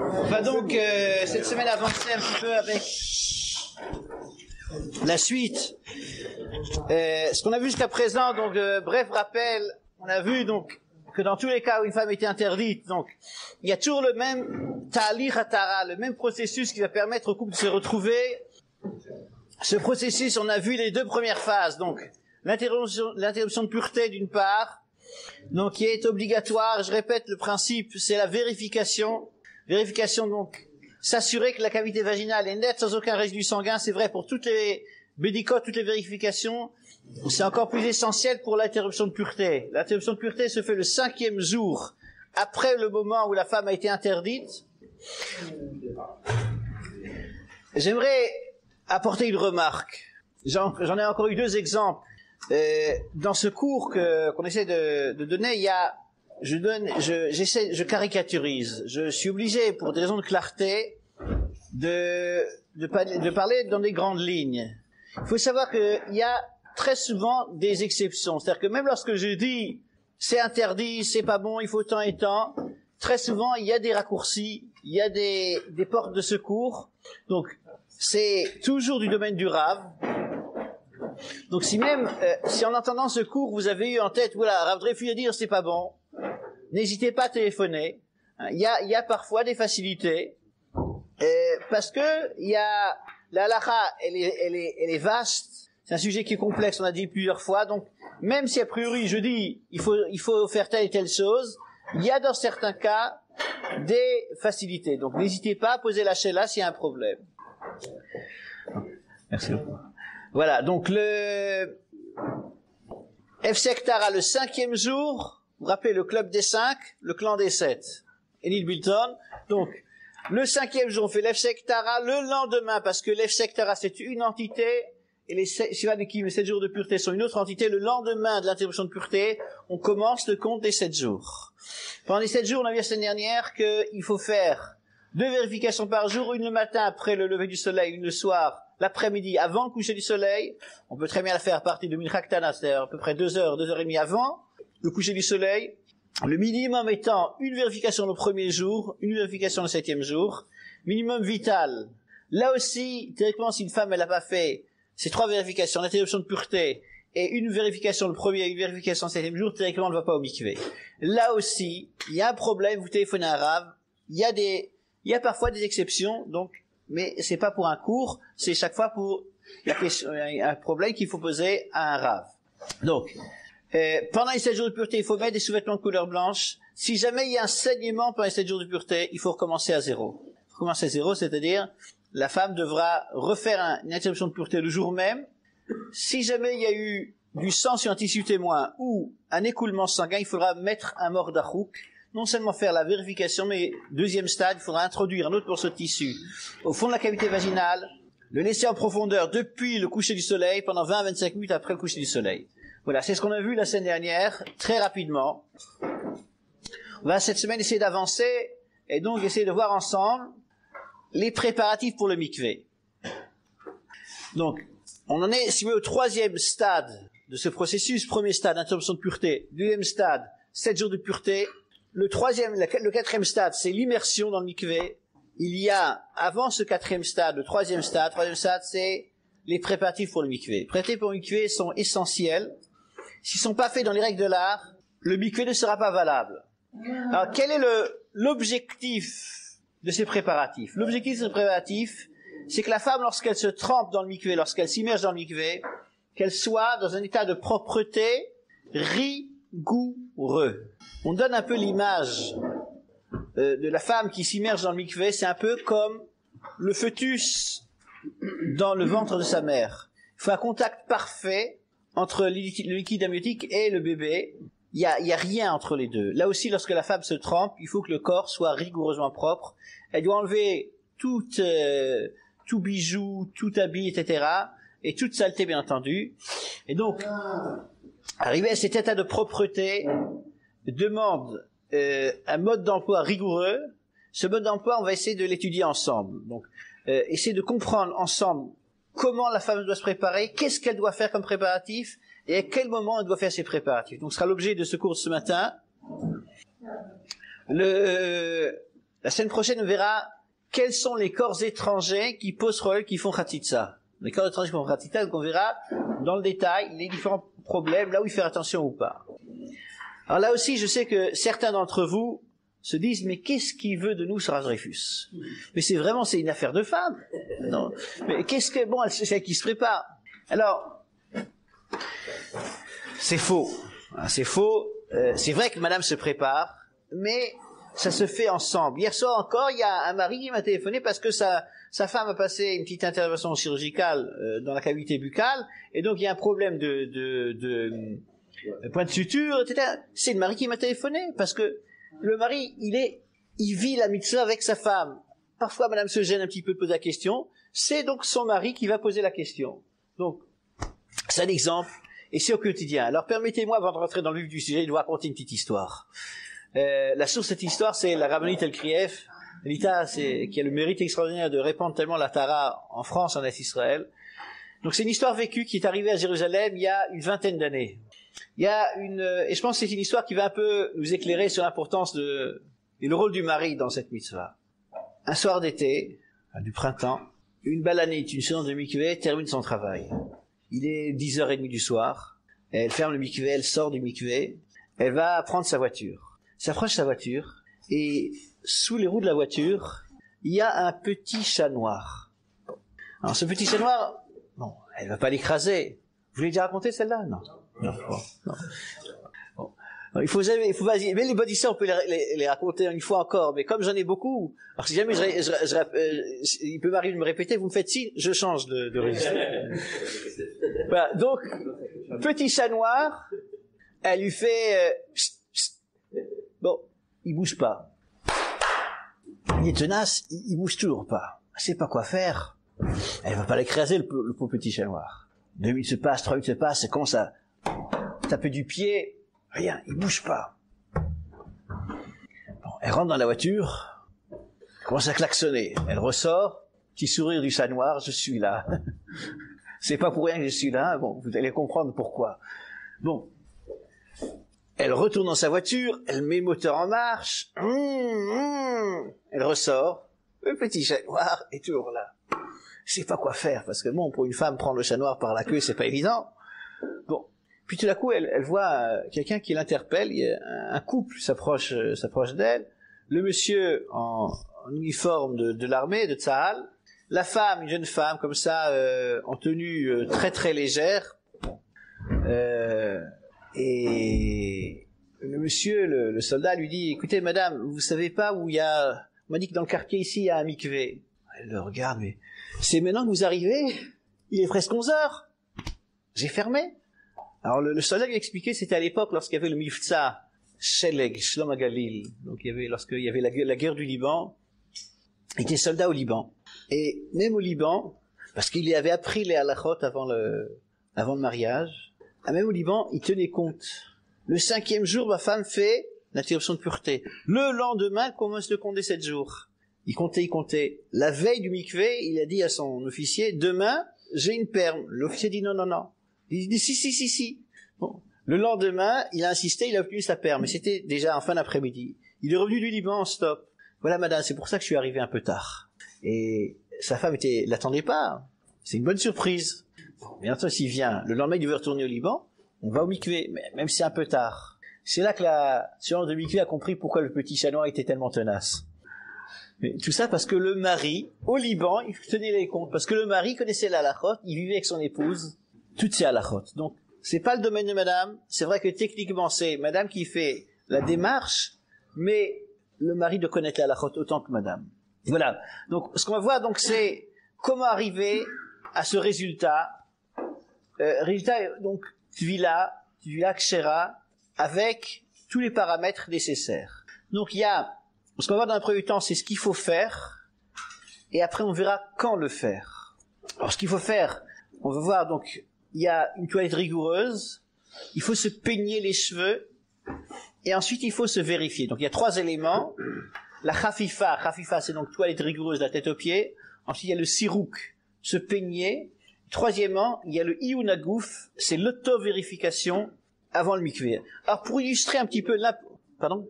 On va donc cette semaine avancer un petit peu avec la suite. Ce qu'on a vu jusqu'à présent, donc bref rappel, on a vu donc que dans tous les cas où une femme était interdite, donc il y a toujours le même ta'alir hatara, le même processus qui va permettre au couple de se retrouver. Ce processus, on a vu les deux premières phases, donc l'interruption de pureté d'une part, donc qui est obligatoire. Je répète, le principe, c'est la vérification. Vérification, donc, s'assurer que la cavité vaginale est nette sans aucun résidu sanguin. C'est vrai pour toutes les bédicotes, toutes les vérifications. C'est encore plus essentiel pour l'interruption de pureté. L'interruption de pureté se fait le 5e jour après le moment où la femme a été interdite. J'aimerais apporter une remarque. J'en ai encore eu 2 exemples. Dans ce cours qu'on essaie de donner, il y a, je caricaturise. Je suis obligé, pour des raisons de clarté, de parler dans des grandes lignes. Il faut savoir qu'il y a très souvent des exceptions. C'est-à-dire que même lorsque je dis c'est interdit, c'est pas bon, il faut tant et tant, très souvent il y a des raccourcis, il y a des portes de secours. Donc c'est toujours du domaine du Rav. Donc si en entendant ce cours vous avez eu en tête, voilà, Rav Dreyfus a dit c'est pas bon, n'hésitez pas à téléphoner. Il y a parfois des facilités, parce que la halakha, elle est vaste. C'est un sujet qui est complexe, on a dit plusieurs fois. Donc même si a priori je dis il faut faire telle et telle chose, il y a dans certains cas des facilités. Donc n'hésitez pas à poser la shela s'il y a un problème. Merci beaucoup. Voilà, donc le Hefsek Tara, le 5e jour, vous vous rappelez le club des 5, le clan des 7, Enid Bilton. Donc, le 5e jour, on fait l'Hefsek Tara le lendemain, parce que l'Hefsek Tara, c'est une entité, et les Shiva Nekim, les 7 jours de pureté, sont une autre entité. Le lendemain de l'interruption de pureté, on commence le compte des 7 jours. Pendant les 7 jours, on a vu la semaine dernière qu'il faut faire 2 vérifications par jour, une le matin après le lever du soleil, une le soir, l'après-midi avant le coucher du soleil. On peut très bien la faire à partir de Mincha Ktana, c'est-à-dire à peu près 2 heures, 2 heures et demie avant le coucher du soleil. Le minimum étant une vérification le premier jour, une vérification le 7e jour. Minimum vital. Là aussi, théoriquement, si une femme elle n'a pas fait ces 3 vérifications, l'interruption de pureté et une vérification le premier et une vérification le 7e jour, théoriquement, elle ne va pas au mikvé. Là aussi, il y a un problème, vous téléphonez à un Rav, il y a parfois des exceptions, donc, mais c'est pas pour un cours, c'est chaque fois pour la question, un problème qu'il faut poser à un Rav. Donc, pendant les 7 jours de pureté, il faut mettre des sous-vêtements de couleur blanche. Si jamais il y a un saignement pendant les 7 jours de pureté, il faut recommencer à zéro. Il faut recommencer à zéro, c'est-à-dire, la femme devra refaire une interruption de pureté le jour même. Si jamais il y a eu du sang sur un tissu témoin ou un écoulement sanguin, il faudra mettre un mordachouk. Non seulement faire la vérification, mais 2e stade, il faudra introduire un autre morceau de tissu au fond de la cavité vaginale, le laisser en profondeur depuis le coucher du soleil, pendant 20 à 25 minutes après le coucher du soleil. Voilà, c'est ce qu'on a vu la semaine dernière, très rapidement. On va cette semaine essayer d'avancer, et donc essayer de voir ensemble les préparatifs pour le mikvé. Donc, on en est, si vous voulez, au 3e stade de ce processus. 1er stade, interruption de pureté. 2e stade, 7 jours de pureté. Le 4e stade, c'est l'immersion dans le mikvé. Il y a, avant ce 4e stade, le 3e stade, c'est les préparatifs pour le mikvé. Les préparatifs pour le mikvé sont essentiels. S'ils sont pas faits dans les règles de l'art, le mikvé ne sera pas valable. Alors, quel est l'objectif de ces préparatifs? L'objectif de ces préparatifs, c'est que la femme, lorsqu'elle se trempe dans le mikvé, lorsqu'elle s'immerge dans le mikvé, qu'elle soit dans un état de propreté rigoureux. On donne un peu l'image de la femme qui s'immerge dans le mikvé, c'est un peu comme le fœtus dans le ventre de sa mère. Il faut un contact parfait entre le liquide amniotique et le bébé. Il y a rien entre les deux. Là aussi, lorsque la femme se trempe, il faut que le corps soit rigoureusement propre. Elle doit enlever tout bijou, tout habit, etc. Et toute saleté, bien entendu. Et donc, arriver à cet état de propreté demande un mode d'emploi rigoureux. Ce mode d'emploi, on va essayer de l'étudier ensemble. Donc, essayer de comprendre ensemble comment la femme doit se préparer, qu'est-ce qu'elle doit faire comme préparatif, et à quel moment elle doit faire ses préparatifs. Donc, ce sera l'objet de ce cours ce matin. La semaine prochaine, on verra quels sont les corps étrangers qui posent problème, qui font khatitsa. Les corps étrangers qui font khatitsa, donc on verra dans le détail les différents problèmes, là où il faut faire attention ou pas. Alors là aussi, je sais que certains d'entre vous se disent, mais qu'est-ce qu'il veut de nous, Sarah Dreyfus? Mais c'est une affaire de femme. Non. Mais qu'est-ce que, bon, c'est elle qui se prépare. Alors, c'est faux. C'est faux. C'est vrai que madame se prépare, mais ça se fait ensemble. Hier soir encore, il y a un mari qui m'a téléphoné parce que sa femme a passé une petite intervention chirurgicale dans la cavité buccale, et donc il y a un problème de point de suture, etc. C'est le mari qui m'a téléphoné, parce que le mari, il vit la mitzvah avec sa femme. Parfois, madame se gêne un petit peu de poser la question. C'est donc son mari qui va poser la question. Donc, c'est un exemple, et c'est au quotidien. Alors, permettez-moi, avant de rentrer dans le vif du sujet, de vous raconter une petite histoire. La source de cette histoire, c'est la rabbinite El-Krief, qui a le mérite extraordinaire de répandre tellement la Tara en France, en Est-Israël. Donc, c'est une histoire vécue qui est arrivée à Jérusalem il y a une vingtaine d'années. Et je pense que c'est une histoire qui va un peu nous éclairer sur l'importance et le rôle du mari dans cette mitzvah. Un soir d'été, du printemps, une balanite, une séance de mikvé, termine son travail. Il est 10h30 du soir, elle ferme le mikvé, elle sort du mikvé, elle va prendre sa voiture. S'approche sa voiture, et sous les roues de la voiture, il y a un petit chat noir. Alors ce petit chat noir, bon, elle va pas l'écraser. Vous l'avez déjà raconté celle-là? Non. Non. Bon. Il faut mais les body on peut les raconter une fois encore, mais comme j'en ai beaucoup, alors si jamais il peut m'arriver de me répéter, vous me faites signe, je change de registre. Voilà, donc, petit chat noir, elle lui fait, psst, psst. Bon, il bouge pas. Il est tenace, il bouge toujours pas. Elle sait pas quoi faire. Elle va pas l'écraser, le pauvre petit chat noir. 2 minutes se passent, 3 minutes se passent, elle commence à taper du pied, rien, il bouge pas. Bon, elle rentre dans la voiture, commence à klaxonner, elle ressort, petit sourire du chat noir, je suis là. C'est pas pour rien que je suis là, bon, vous allez comprendre pourquoi. Bon, elle retourne dans sa voiture, elle met le moteur en marche, elle ressort, le petit chat noir est toujours là. Je sais pas quoi faire, parce que bon, pour une femme, prendre le chat noir par la queue, c'est pas évident. Bon. Puis tout d'un coup, elle voit quelqu'un qui l'interpelle, un couple s'approche d'elle, le monsieur en uniforme de l'armée, de Tsahal, la femme, une jeune femme, comme ça, en tenue très très légère, et le monsieur, le soldat lui dit, écoutez madame, vous savez pas où il y a, on m'a dit que dans le quartier ici, il y a un mikvé. Elle le regarde, mais c'est maintenant que vous arrivez? Il est presque 11h. J'ai fermé. Alors le soldat lui a expliqué, c'était à l'époque lorsqu'il y avait le Mifza Sheleg, Shlom HaGalil. Donc lorsqu'il y avait la guerre du Liban, il était soldat au Liban. Et même au Liban, parce qu'il y avait appris les halachot avant le mariage, même au Liban, il tenait compte. Le 5e jour, ma femme fait l'interruption de pureté. Le lendemain, elle commence le compte des 7 jours. Il comptait. La veille du mikvé, il a dit à son officier, demain, j'ai une perme. L'officier dit non. Il dit si. Bon. Le lendemain, il a insisté, il a obtenu sa perme. Mais c'était déjà en fin d'après-midi. Il est revenu du Liban en stop. Voilà, madame, c'est pour ça que je suis arrivé un peu tard. Et sa femme l'attendait pas. C'est une bonne surprise. Bon, bien sûr, s'il vient, le lendemain, il devait retourner au Liban. On va au mikvé, même si c'est un peu tard. C'est là que la séance de mikvé a compris pourquoi le petit chat noir était tellement tenace. Mais tout ça parce que le mari, au Liban, il tenait les comptes. Parce que le mari connaissait la halachot, il vivait avec son épouse, toutes ces halachot. Donc, c'est pas le domaine de madame. C'est vrai que techniquement, c'est madame qui fait la démarche, mais le mari doit connaître la halachot autant que madame. Voilà. Donc, ce qu'on va voir, donc, c'est comment arriver à ce résultat. Donc, Tvila Kshera, avec tous les paramètres nécessaires. Donc, ce qu'on va voir dans un premier temps, c'est ce qu'il faut faire, et après on verra quand le faire. Alors ce qu'il faut faire, on va voir donc, il y a une toilette rigoureuse, il faut se peigner les cheveux, et ensuite il faut se vérifier. Donc il y a 3 éléments. La khafifa c'est donc toilette rigoureuse de la tête aux pieds. Ensuite il y a le sirouk, se peigner. Troisièmement, il y a le iyunagouf, c'est l'auto-vérification avant le mikvé. Alors pour illustrer un petit peu pardon?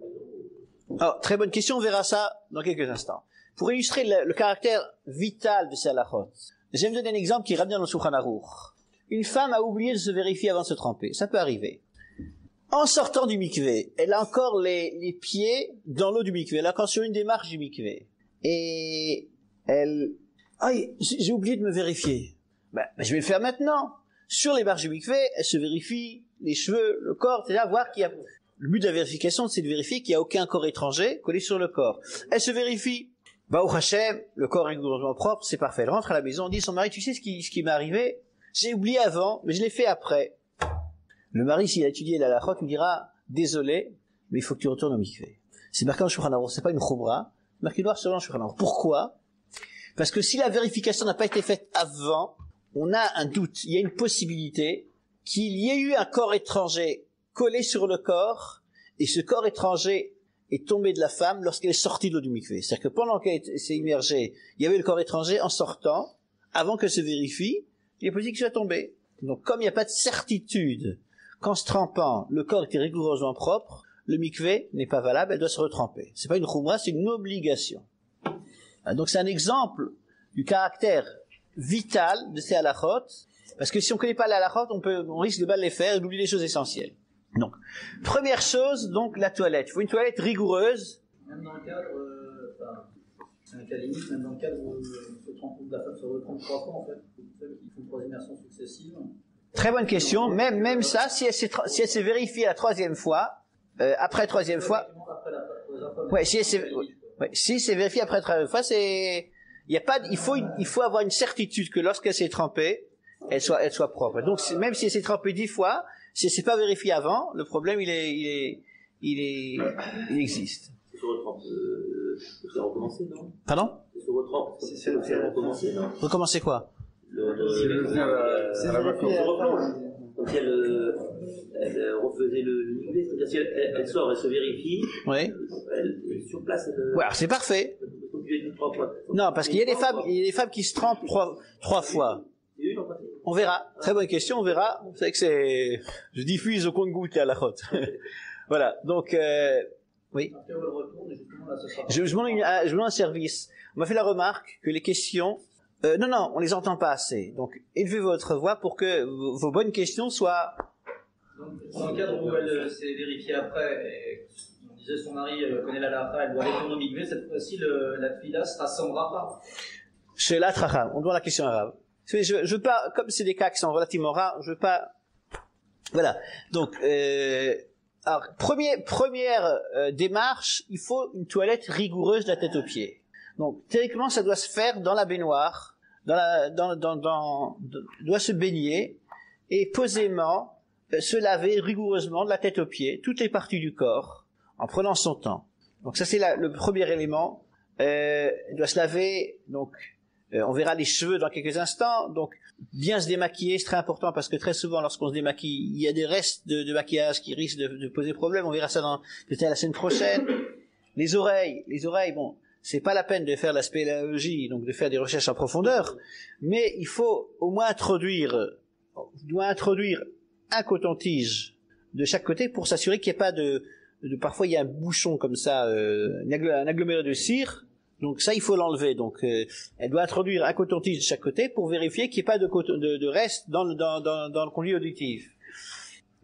Alors, très bonne question, on verra ça dans quelques instants. Pour illustrer le caractère vital de ces halachot, je vais me donner un exemple qui est ramené dans le Shulchan Aruch. Une femme a oublié de se vérifier avant de se tremper. Ça peut arriver. En sortant du mikvé, elle a encore les pieds dans l'eau du mikvé. Elle est encore sur une des marches du mikvé. Et j'ai oublié de me vérifier. Je vais le faire maintenant. Sur les marches du mikvé, elle se vérifie les cheveux, le corps, c'est-à-dire voir qu'il y a... Le but de la vérification, c'est de vérifier qu'il n'y a aucun corps étranger collé sur le corps. Elle se vérifie. Baruch Hashem, le corps est rigoureusement propre, c'est parfait. Elle rentre à la maison, dit à son mari, tu sais ce qui m'est arrivé? J'ai oublié avant, mais je l'ai fait après. Le mari, s'il a étudié la halachot, lui dira, désolé, mais il faut que tu retournes au mikvé. C'est marqué en Shulchan Aruch, c'est pas une chumra, c'est marqué noir sur blanc en Shulchan Aruch. Pourquoi? Parce que si la vérification n'a pas été faite avant, on a un doute, il y a une possibilité qu'il y ait eu un corps étranger collé sur le corps, et ce corps étranger est tombé de la femme lorsqu'elle est sortie de l'eau du mikvé. C'est-à-dire que pendant qu'elle s'est immergée, il y avait le corps étranger en sortant, avant que se vérifie, il est possible qu'il soit tombé. Donc comme il n'y a pas de certitude qu'en se trempant, le corps était rigoureusement propre, le mikvé n'est pas valable, elle doit se retremper. C'est pas une chumra, c'est une obligation. Donc c'est un exemple du caractère vital de ces halachot, parce que si on ne connaît pas les halachot, on risque de mal les faire et d'oublier les choses essentielles. Donc, première chose, donc la toilette. Il faut une toilette rigoureuse. Même dans le cadre, c'est un cas limite, même dans le cadre où la femme se retrempe 3 fois en fait, ils font 3 immersions successives. Très bonne question. Même ça, si elle s'est vérifiée la 3e fois, après la 3e fois, si c'est vérifié après la 3e fois, il faut avoir une certitude que lorsqu'elle s'est trempée, elle soit propre. Donc même si elle s'est trempée 10 fois, si c'est pas vérifié avant, le problème il existe. C'est se retrempe, c'est recommencer, non? Pardon? C'est se retrempe, c'est recommencer, non? Recommencer quoi? C'est la replonge. Donc elle refaisait le mikvé, c'est-à-dire si elle sort, elle se vérifie. Oui. Elle sur place. Ouais, alors c'est parfait. Non, parce qu'il y a des femmes qui se trempent trois fois. On verra. Très bonne question, on verra. Vous savez que je diffuse au compte-gouttes à la route. Voilà. Donc, oui. Je m'en donne un service. On m'a fait la remarque que les questions, non, on les entend pas assez. Donc, élevez votre voix pour que vos bonnes questions soient... Donc, dans le cadre où elle s'est vérifiée après, et on disait son mari connaît la halakha, elle doit retourner au mikvé, cette fois-ci, la tfila se rassemblera pas. Chez la tracham, on doit la question arabe. Je veux pas, comme c'est des cas qui sont relativement rares, je veux pas... Voilà. Donc, alors, première démarche, il faut une toilette rigoureuse de la tête aux pieds. Donc, théoriquement, ça doit se faire dans la baignoire, doit se baigner, et posément, se laver rigoureusement de la tête aux pieds, toutes les parties du corps, en prenant son temps. Donc ça, c'est le premier élément. Elle doit se laver, donc, on verra les cheveux dans quelques instants, donc bien se démaquiller, c'est très important parce que très souvent lorsqu'on se démaquille, il y a des restes de maquillage qui risquent de poser problème, on verra ça peut-être la semaine prochaine. Les oreilles, bon, c'est pas la peine de faire la spéléologie, donc de faire des recherches en profondeur, mais il faut au moins introduire un coton-tige de chaque côté pour s'assurer qu'il n'y ait pas parfois il y a un bouchon comme ça, un aggloméré de cire. Donc ça, il faut l'enlever. Donc, elle doit introduire un coton-tige de chaque côté pour vérifier qu'il n'y ait pas de reste dans le conduit auditif.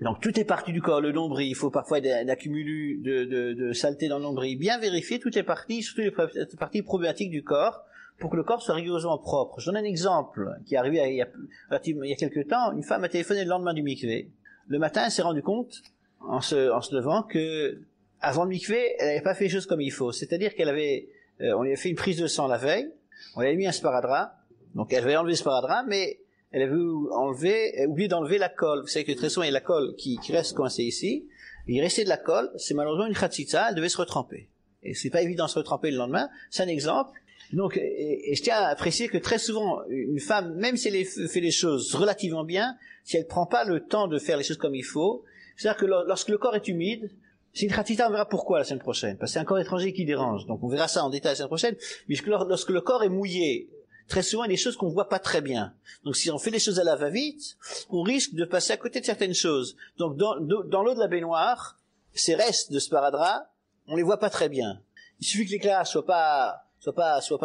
Donc, toutes les parties du corps, le nombril, il faut parfois un accumulus de saleté dans le nombril. Bien vérifier toutes les parties, surtout les parties problématiques du corps, pour que le corps soit rigoureusement propre. Je donne un exemple qui est arrivé il y a quelques temps. Une femme a téléphoné le lendemain du mikvé. Le matin, elle s'est rendue compte, en se levant, que avant le mikvé, elle n'avait pas fait les choses comme il faut. C'est-à-dire qu'elle avait... on lui a fait une prise de sang la veille, on lui a mis un sparadrap, donc elle avait enlevé le sparadrap, mais elle avait oublié d'enlever la colle. Vous savez que très souvent il y a la colle qui reste coincée ici, il restait de la colle, c'est malheureusement une khatsitsa, elle devait se retremper. Et c'est pas évident de se retremper le lendemain, c'est un exemple. Donc, et je tiens à préciser que très souvent, une femme, même si elle fait les choses relativement bien, si elle prend pas le temps de faire les choses comme il faut, c'est-à-dire que lorsque le corps est humide, c'est une khatita, on verra pourquoi la semaine prochaine, parce que c'est un corps étranger qui dérange, donc on verra ça en détail la semaine prochaine, mais lorsque le corps est mouillé, très souvent il y a des choses qu'on voit pas très bien. Donc si on fait les choses à la va-vite, on risque de passer à côté de certaines choses. Donc dans l'eau de la baignoire, ces restes de sparadrap, on les voit pas très bien. Il suffit que l'éclairage soit pas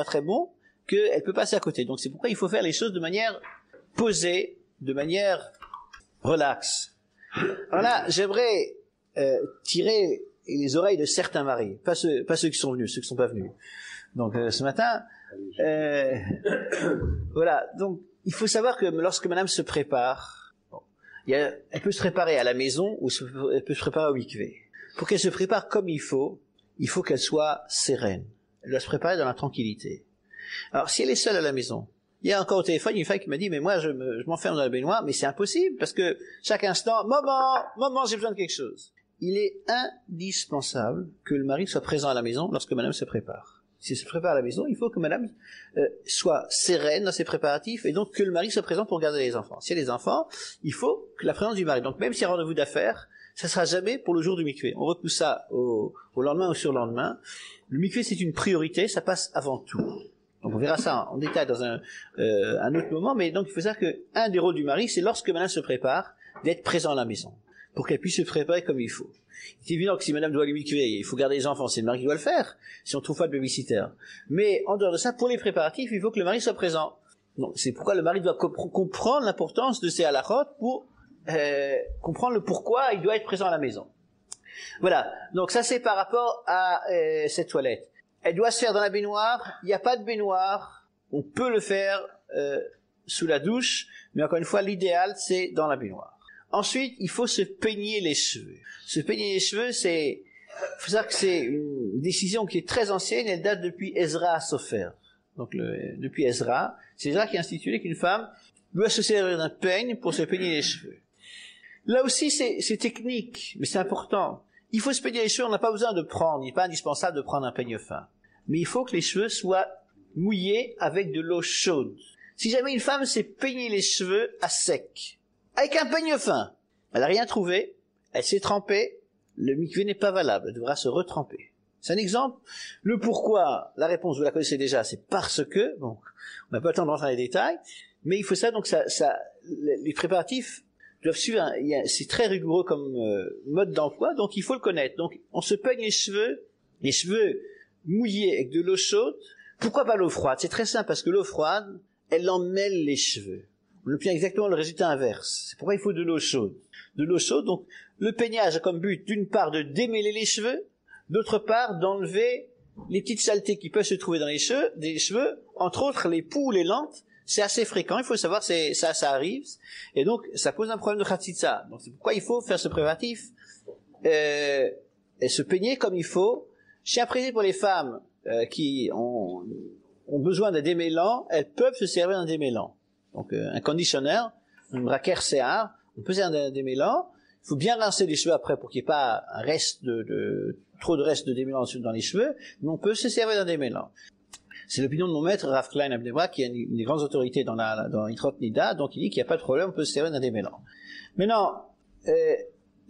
très bon, qu'elle peut passer à côté. Donc c'est pourquoi il faut faire les choses de manière posée, de manière relaxe. Alors là, j'aimerais tirer les oreilles de certains maris, pas ceux qui sont venus, ceux qui sont pas venus. Donc ce matin, voilà. Donc il faut savoir que lorsque madame se prépare, elle peut se préparer à la maison ou elle peut se préparer au mikvé. Pour qu'elle se prépare comme il faut qu'elle soit sereine. Elle doit se préparer dans la tranquillité. Alors si elle est seule à la maison, il y a encore au téléphone une femme qui m'a dit, mais moi je m'enferme dans la baignoire, mais c'est impossible parce que chaque instant, maman, j'ai besoin de quelque chose. Il est indispensable que le mari soit présent à la maison lorsque madame se prépare. Si elle se prépare à la maison, il faut que madame soit sereine dans ses préparatifs et donc que le mari soit présent pour garder les enfants. S'il y a des enfants, il faut que la présence du mari. Donc même s'il y a rendez-vous d'affaires, ça sera jamais pour le jour du mikvé. On repousse ça au lendemain ou surlendemain. Le mikvé, c'est une priorité, ça passe avant tout. Donc on verra ça en détail dans un autre moment, mais donc il faut savoir que un des rôles du mari, c'est lorsque madame se prépare, d'être présent à la maison, pour qu'elle puisse se préparer comme il faut. C'est évident que si madame doit aller mikvé, il faut garder les enfants, c'est le mari qui doit le faire, si on trouve pas de babysitter. Mais en dehors de ça, pour les préparatifs, il faut que le mari soit présent. Donc c'est pourquoi le mari doit comprendre l'importance de ces halachot pour comprendre le pourquoi il doit être présent à la maison. Voilà, donc ça c'est par rapport à cette toilette. Elle doit se faire dans la baignoire, il n'y a pas de baignoire, on peut le faire sous la douche, mais encore une fois l'idéal c'est dans la baignoire. Ensuite, il faut se peigner les cheveux. Se peigner les cheveux, faut savoir que c'est une décision qui est très ancienne, elle date depuis Ezra Sofer. Donc depuis Ezra, c'est Ezra qui a institué qu'une femme doit se servir d'un peigne pour se peigner les cheveux. Là aussi, c'est technique, mais c'est important. Il faut se peigner les cheveux, on n'a pas besoin de prendre, il n'est pas indispensable de prendre un peigne fin. Mais il faut que les cheveux soient mouillés avec de l'eau chaude. Si jamais une femme s'est peigné les cheveux à sec, avec un peigne fin, elle n'a rien trouvé, elle s'est trempée, le mikvé n'est pas valable, elle devra se retremper. C'est un exemple. Le pourquoi, la réponse, vous la connaissez déjà, c'est parce que, bon, on n'a pas le temps de rentrer dans les détails, mais il faut ça, donc les préparatifs doivent suivre, c'est très rigoureux comme mode d'emploi, donc il faut le connaître. Donc on se peigne les cheveux mouillés avec de l'eau chaude. Pourquoi pas l'eau froide? C'est très simple, parce que l'eau froide, elle emmêle les cheveux. On obtient exactement le résultat inverse. C'est pourquoi il faut de l'eau chaude. De l'eau chaude, donc le peignage a comme but d'une part de démêler les cheveux, d'autre part d'enlever les petites saletés qui peuvent se trouver dans les cheveux, entre autres les poux ou les lentes. C'est assez fréquent, il faut savoir, ça arrive, et donc ça pose un problème de khatsitsa. Donc c'est pourquoi il faut faire ce préservatif et se peigner comme il faut. Chez un président pour les femmes qui ont besoin d'un démêlant, elles peuvent se servir d'un démêlant. Donc un conditionneur, un braquer séar, on peut servir d'un démêlant. Il faut bien rincer les cheveux après pour qu'il n'y ait pas un reste trop de reste de démêlant dans les cheveux, mais on peut se servir d'un démêlant. C'est l'opinion de mon maître, Rav Klein Abnebra, qui est une des grandes autorités dans Yitrot Nida, donc il dit qu'il n'y a pas de problème, on peut se servir d'un démêlant. Maintenant,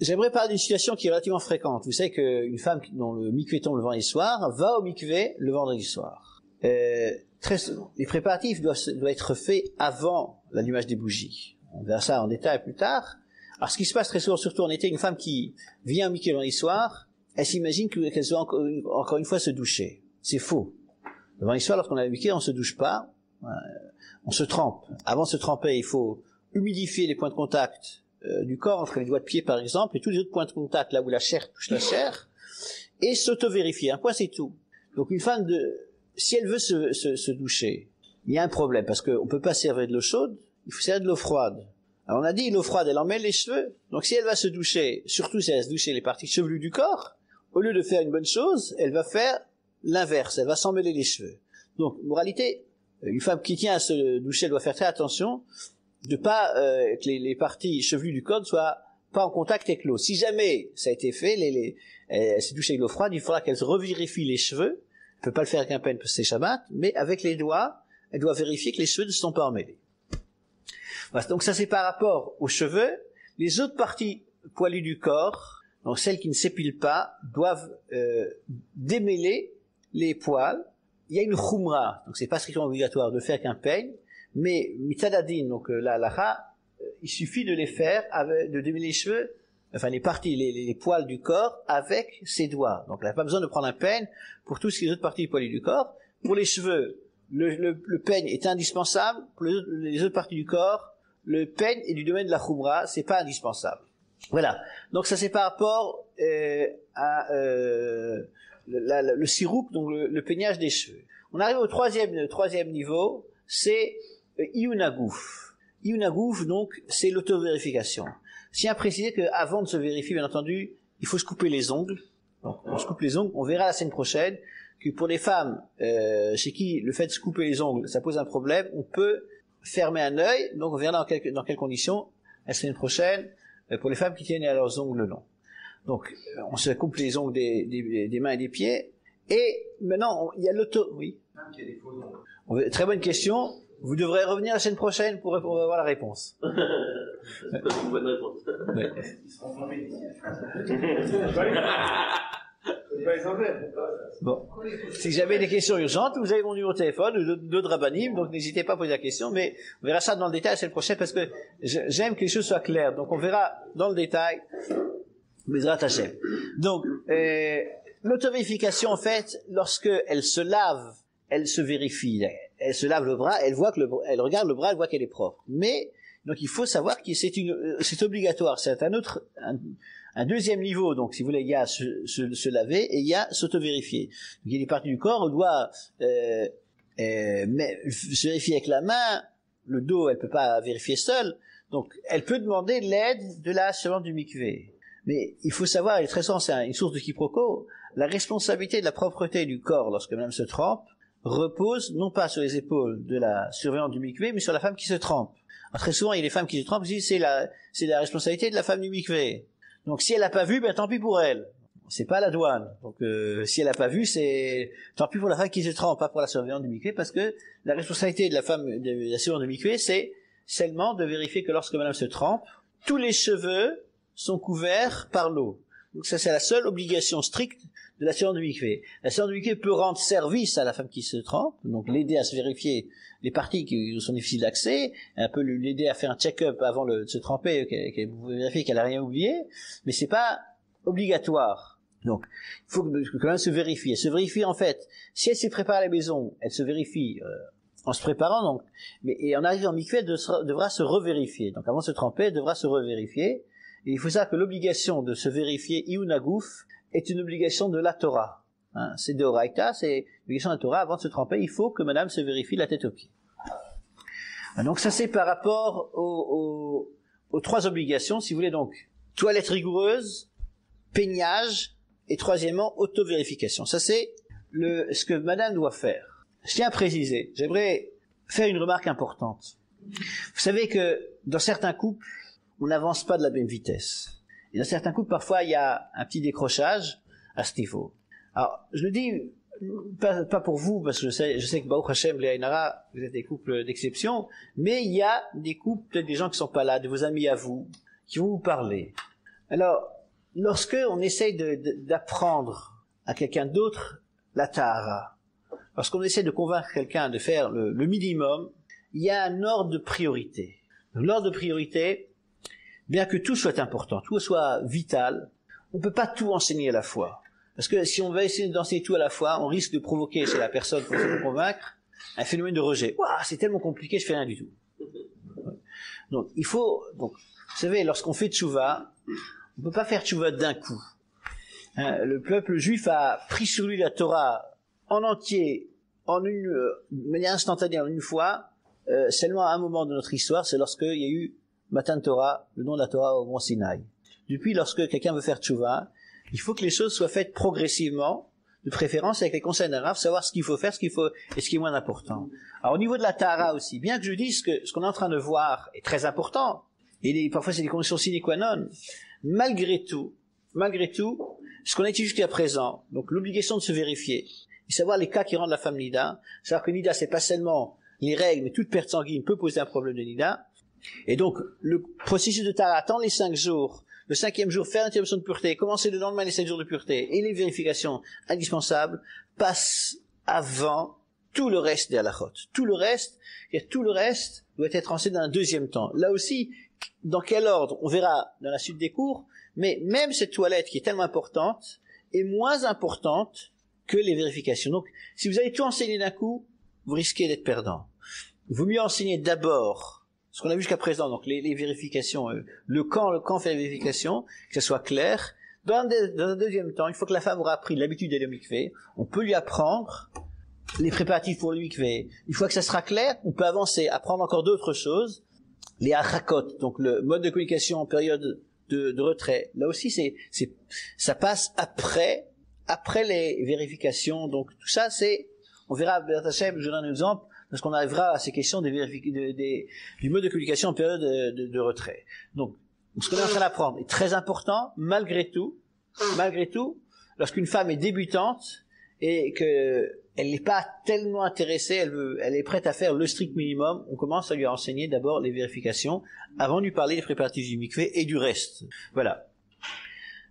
j'aimerais parler d'une situation qui est relativement fréquente. Vous savez qu'une femme dont le mikvé tombe le vendredi soir, va au mikvé le vendredi soir. Les préparatifs doivent être faits avant l'allumage des bougies. On verra ça en détail plus tard. Alors ce qui se passe très souvent, surtout en été, une femme qui vient au mikvé le vendredi soir, elle s'imagine qu'elle doit encore une fois se doucher. C'est faux. Le vendredi soir, lorsqu'on a le mikvé, on se douche pas, on se trempe. Avant de se tremper, il faut humidifier les points de contact du corps, entre les doigts de pied par exemple, et tous les autres points de contact, là où la chair touche la chair, et s'auto-vérifier. Un point, c'est tout. Donc une femme, si elle veut se doucher, il y a un problème, parce qu'on peut pas servir de l'eau chaude, il faut servir de l'eau froide. Alors on a dit, l'eau froide, elle emmêle les cheveux, donc si elle va se doucher, surtout si elle va se doucher les parties chevelues du corps, au lieu de faire une bonne chose, elle va faire l'inverse, elle va s'emmêler les cheveux. Donc, moralité, une femme qui tient à se doucher, elle doit faire très attention de pas que les parties chevelues du corps ne soient pas en contact avec l'eau. Si jamais ça a été fait, elle s'est douchée avec l'eau froide, il faudra qu'elle se revérifie les cheveux. Elle peut pas le faire avec un peigne parce que c'est Shabbat, mais avec les doigts, elle doit vérifier que les cheveux ne se sont pas emmêlés. Voilà, donc ça c'est par rapport aux cheveux. Les autres parties poilues du corps, donc celles qui ne s'épilent pas, doivent démêler les poils. Il y a une khumra, donc c'est pas strictement obligatoire de faire qu'un peigne, mais mitadadin, donc la halakha, il suffit de les faire, de démêler les cheveux enfin les parties, les poils du corps avec ses doigts. Donc elle n'a pas besoin de prendre un peigne pour toutes les autres parties poilues du corps. Pour les cheveux, le peigne est indispensable. Pour les autres parties du corps, le peigne est du domaine de la khoumra, c'est pas indispensable. Voilà. Donc ça c'est par rapport à le sirouk, donc le peignage des cheveux. On arrive au troisième niveau, c'est Iyunagouf. Iyunagouf, donc, c'est l'auto-vérification. Je tiens à préciser qu'avant de se vérifier, bien entendu, il faut se couper les ongles. Donc, on se coupe les ongles. On verra la semaine prochaine que pour les femmes chez qui le fait de se couper les ongles, ça pose un problème, on peut fermer un œil. Donc, on verra dans quelles conditions la semaine prochaine pour les femmes qui tiennent à leurs ongles longs. Donc, on se coupe les ongles des mains et des pieds. Et maintenant, il y a oui. Très bonne question. Vous devrez revenir la semaine prochaine pour avoir la réponse. C'est pas une bonne réponse. Ouais. Ils seront formés. Bon. Si vous avez des questions urgentes, vous avez mon numéro de téléphone ou d'autres rabbinim, donc n'hésitez pas à poser la question, mais on verra ça dans le détail la semaine prochaine parce que j'aime que les choses soient claires. Donc on verra dans le détail. Bezrat Hashem. Donc, l'autovérification, en fait, lorsque elle se lave, elle se vérifie. Elle se lave le bras, elle voit elle regarde le bras, elle voit qu'elle est propre. Mais, donc il faut savoir que c'est obligatoire. C'est un deuxième niveau. Donc, si vous voulez, il y a se laver et il y a s'autovérifier. Donc, il y a des parties du corps, on doit, se vérifier avec la main. Le dos, elle peut pas vérifier seule. Donc, elle peut demander l'aide de la servante du mikvé. Mais il faut savoir, et très souvent c'est une source de quiproquo, la responsabilité de la propreté du corps lorsque madame se trempe repose non pas sur les épaules de la surveillante du mikvé, mais sur la femme qui se trempe. Alors, très souvent, il y a des femmes qui se trempent, qui disent c'est la responsabilité de la femme du mikvé. Donc si elle n'a pas vu, ben tant pis pour elle. C'est pas la douane. Donc si elle n'a pas vu, c'est tant pis pour la femme qui se trempe, pas pour la surveillante du mikvé, parce que la responsabilité de la femme de la surveillante du mikvé, c'est seulement de vérifier que lorsque madame se trempe, tous les cheveux sont couverts par l'eau. Donc ça, c'est la seule obligation stricte de la servante du mikvé. La servante du mikvé peut rendre service à la femme qui se trempe, donc l'aider à se vérifier les parties qui sont difficiles d'accès, un peu l'aider à faire un check-up avant de se tremper, qu'elle vérifie qu'elle a rien oublié, mais c'est pas obligatoire. Donc, il faut quand même se vérifier. Elle se vérifie en fait, si elle s'est préparée à la maison, elle se vérifie en se préparant, donc, et en arrivant au mikvé, elle devra se revérifier. Donc avant de se tremper, elle devra se revérifier. Et il faut savoir que l'obligation de se vérifier Iyunagouf est une obligation de la Torah. Hein, c'est de Oraïta, c'est l'obligation de la Torah. Avant de se tremper, il faut que madame se vérifie la tête aux pieds. Donc ça c'est par rapport aux trois obligations, si vous voulez, donc toilette rigoureuse, peignage et troisièmement auto-vérification. Ça c'est ce que madame doit faire. Je tiens à préciser, j'aimerais faire une remarque importante. Vous savez que dans certains couples, on n'avance pas de la même vitesse. Et dans certains couples, parfois, il y a un petit décrochage à ce niveau. Alors, je le dis pas pour vous, parce que je sais que Baruch Hashem, les Ainara, vous êtes des couples d'exception, mais il y a des couples, peut-être des gens qui sont pas là, de vos amis à vous, qui vont vous parler. Alors, lorsque on essaye d'apprendre à quelqu'un d'autre la Tahara, lorsqu'on essaie de convaincre quelqu'un de faire le minimum, il y a un ordre de priorité. L'ordre de priorité, bien que tout soit important, tout soit vital, on peut pas tout enseigner à la fois. Parce que si on va essayer d'enseigner tout à la fois, on risque de provoquer chez la personne pour se convaincre un phénomène de rejet. Ouah, c'est tellement compliqué, je fais rien du tout. Donc, vous savez, lorsqu'on fait tchouva, on peut pas faire tchouva d'un coup. Hein, le peuple juif a pris sur lui la Torah en entier, de manière instantanée, en une fois, seulement à un moment de notre histoire, c'est lorsqu'il y a eu Matan Torah, le nom de la Torah au Mont Sinaï. Depuis, lorsque quelqu'un veut faire tchouva, il faut que les choses soient faites progressivement, de préférence avec les conseils d'un rav, savoir ce qu'il faut faire, ce qu'il faut et ce qui est moins important. Alors au niveau de la Tahara aussi, bien que je dise que ce qu'on est en train de voir est très important, et parfois c'est des conditions sine qua non, malgré tout, ce qu'on a dit jusqu'à présent, donc l'obligation de se vérifier, et savoir les cas qui rendent la femme nida, savoir que nida c'est pas seulement les règles, mais toute perte sanguine peut poser un problème de nida. Et donc, le processus de Tahara, attendre les 5 jours, le 5e jour, faire l'interruption de pureté, commencer le lendemain les 7 jours de pureté, et les vérifications indispensables, passent avant tout le reste des halachot. Tout le reste doit être enseigné dans un deuxième temps. Là aussi, dans quel ordre, on verra dans la suite des cours, Mais même cette toilette qui est tellement importante est moins importante que les vérifications. Donc, si vous allez tout enseigner d'un coup, vous risquez d'être perdant. Il vaut mieux enseigner d'abord ce qu'on a vu jusqu'à présent, donc les vérifications, le quand fait la vérification, que ça soit clair. Dans un deuxième temps, une fois que la femme aura appris l'habitude d'aller au mikvé, on peut lui apprendre les préparatifs pour le mikvé. Une fois que ça sera clair, on peut avancer, apprendre encore d'autres choses. Les achakot, donc le mode de communication en période de retrait. Là aussi, ça passe après les vérifications. Donc tout ça, on verra, B'ezrat Hashem, je donne un exemple, lorsqu'on arrivera à ces questions du mode de communication en période de retrait. Donc, ce qu'on est en train d'apprendre est très important, malgré tout, lorsqu'une femme est débutante et que elle n'est pas tellement intéressée, elle est prête à faire le strict minimum, on commence à lui enseigner d'abord les vérifications avant de lui parler des préparatifs du mikvé et du reste. Voilà.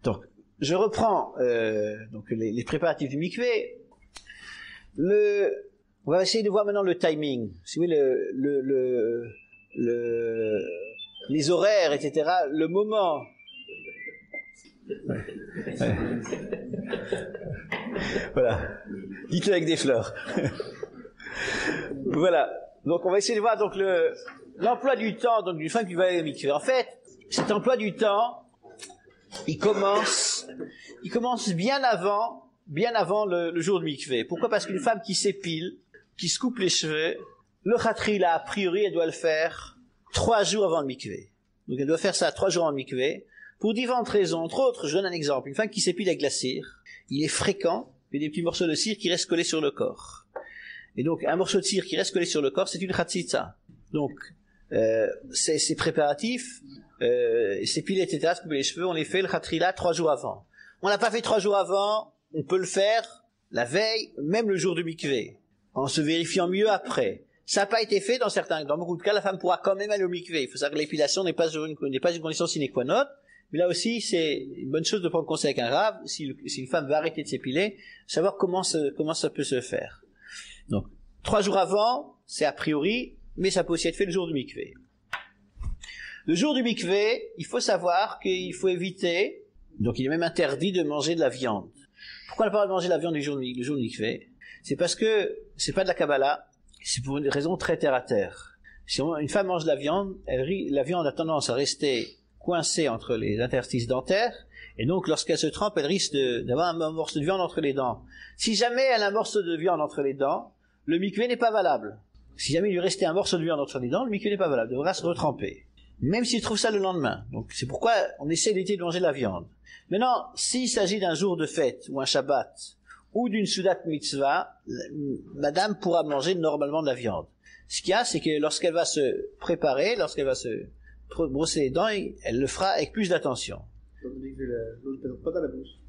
Donc, je reprends donc les préparatifs du mikvé. On va essayer de voir maintenant le timing. Si vous voulez, les horaires, etc. Le moment. Ouais. Voilà. Dites-le avec des fleurs. Voilà. Donc, on va essayer de voir donc l'emploi du temps donc d'une femme qui va aller au mikvé. En fait, cet emploi du temps, il commence bien avant le jour de mikvé. Pourquoi? Parce qu'une femme qui s'épile, qui se coupe les cheveux, le khatrila, a priori, elle doit le faire 3 jours avant le mikvé. Donc elle doit faire ça 3 jours avant le mikvé, pour différentes raisons. Entre autres, je donne un exemple. Une femme qui s'épile avec la cire, il est fréquent, il y a des petits morceaux de cire qui restent collés sur le corps. Et donc, un morceau de cire qui reste collé sur le corps, c'est une khatsitsa. Donc, ces préparatifs, s'épiler, etc., se couper les cheveux, on les fait le khatrila 3 jours avant. On l'a pas fait 3 jours avant, on peut le faire la veille, même le jour du mikvé, en se vérifiant mieux après. Ça n'a pas été fait dans beaucoup de cas, la femme pourra quand même aller au mikvé. Il faut savoir que l'épilation n'est pas une condition sine qua non, mais là aussi, c'est une bonne chose de prendre conseil avec un rave, si une femme va arrêter de s'épiler, savoir comment ça peut se faire. Donc, 3 jours avant, c'est a priori, mais ça peut aussi être fait le jour du mikvé. Le jour du mikvé, il faut savoir qu'il faut éviter, donc il est même interdit de manger de la viande. Pourquoi on n'a pas le droit de manger de la viande le jour du mikvé? C'est parce que c'est pas de la Kabbalah, c'est pour une raison très terre à terre. Si une femme mange de la viande, la viande a tendance à rester coincée entre les interstices dentaires, et donc lorsqu'elle se trempe, elle risque d'avoir un morceau de viande entre les dents. Si jamais elle a un morceau de viande entre les dents, le mikvé n'est pas valable. Si jamais il lui restait un morceau de viande entre les dents, le mikvé n'est pas valable, il devra se retremper. Même s'il trouve ça le lendemain. Donc c'est pourquoi on essaie d'éviter de manger de la viande. Maintenant, s'il s'agit d'un jour de fête, ou un Shabbat, ou d'une Soudat Mitzvah, madame pourra manger normalement de la viande. Ce qu'il y a, c'est que lorsqu'elle va se préparer, lorsqu'elle va se brosser les dents, elle le fera avec plus d'attention.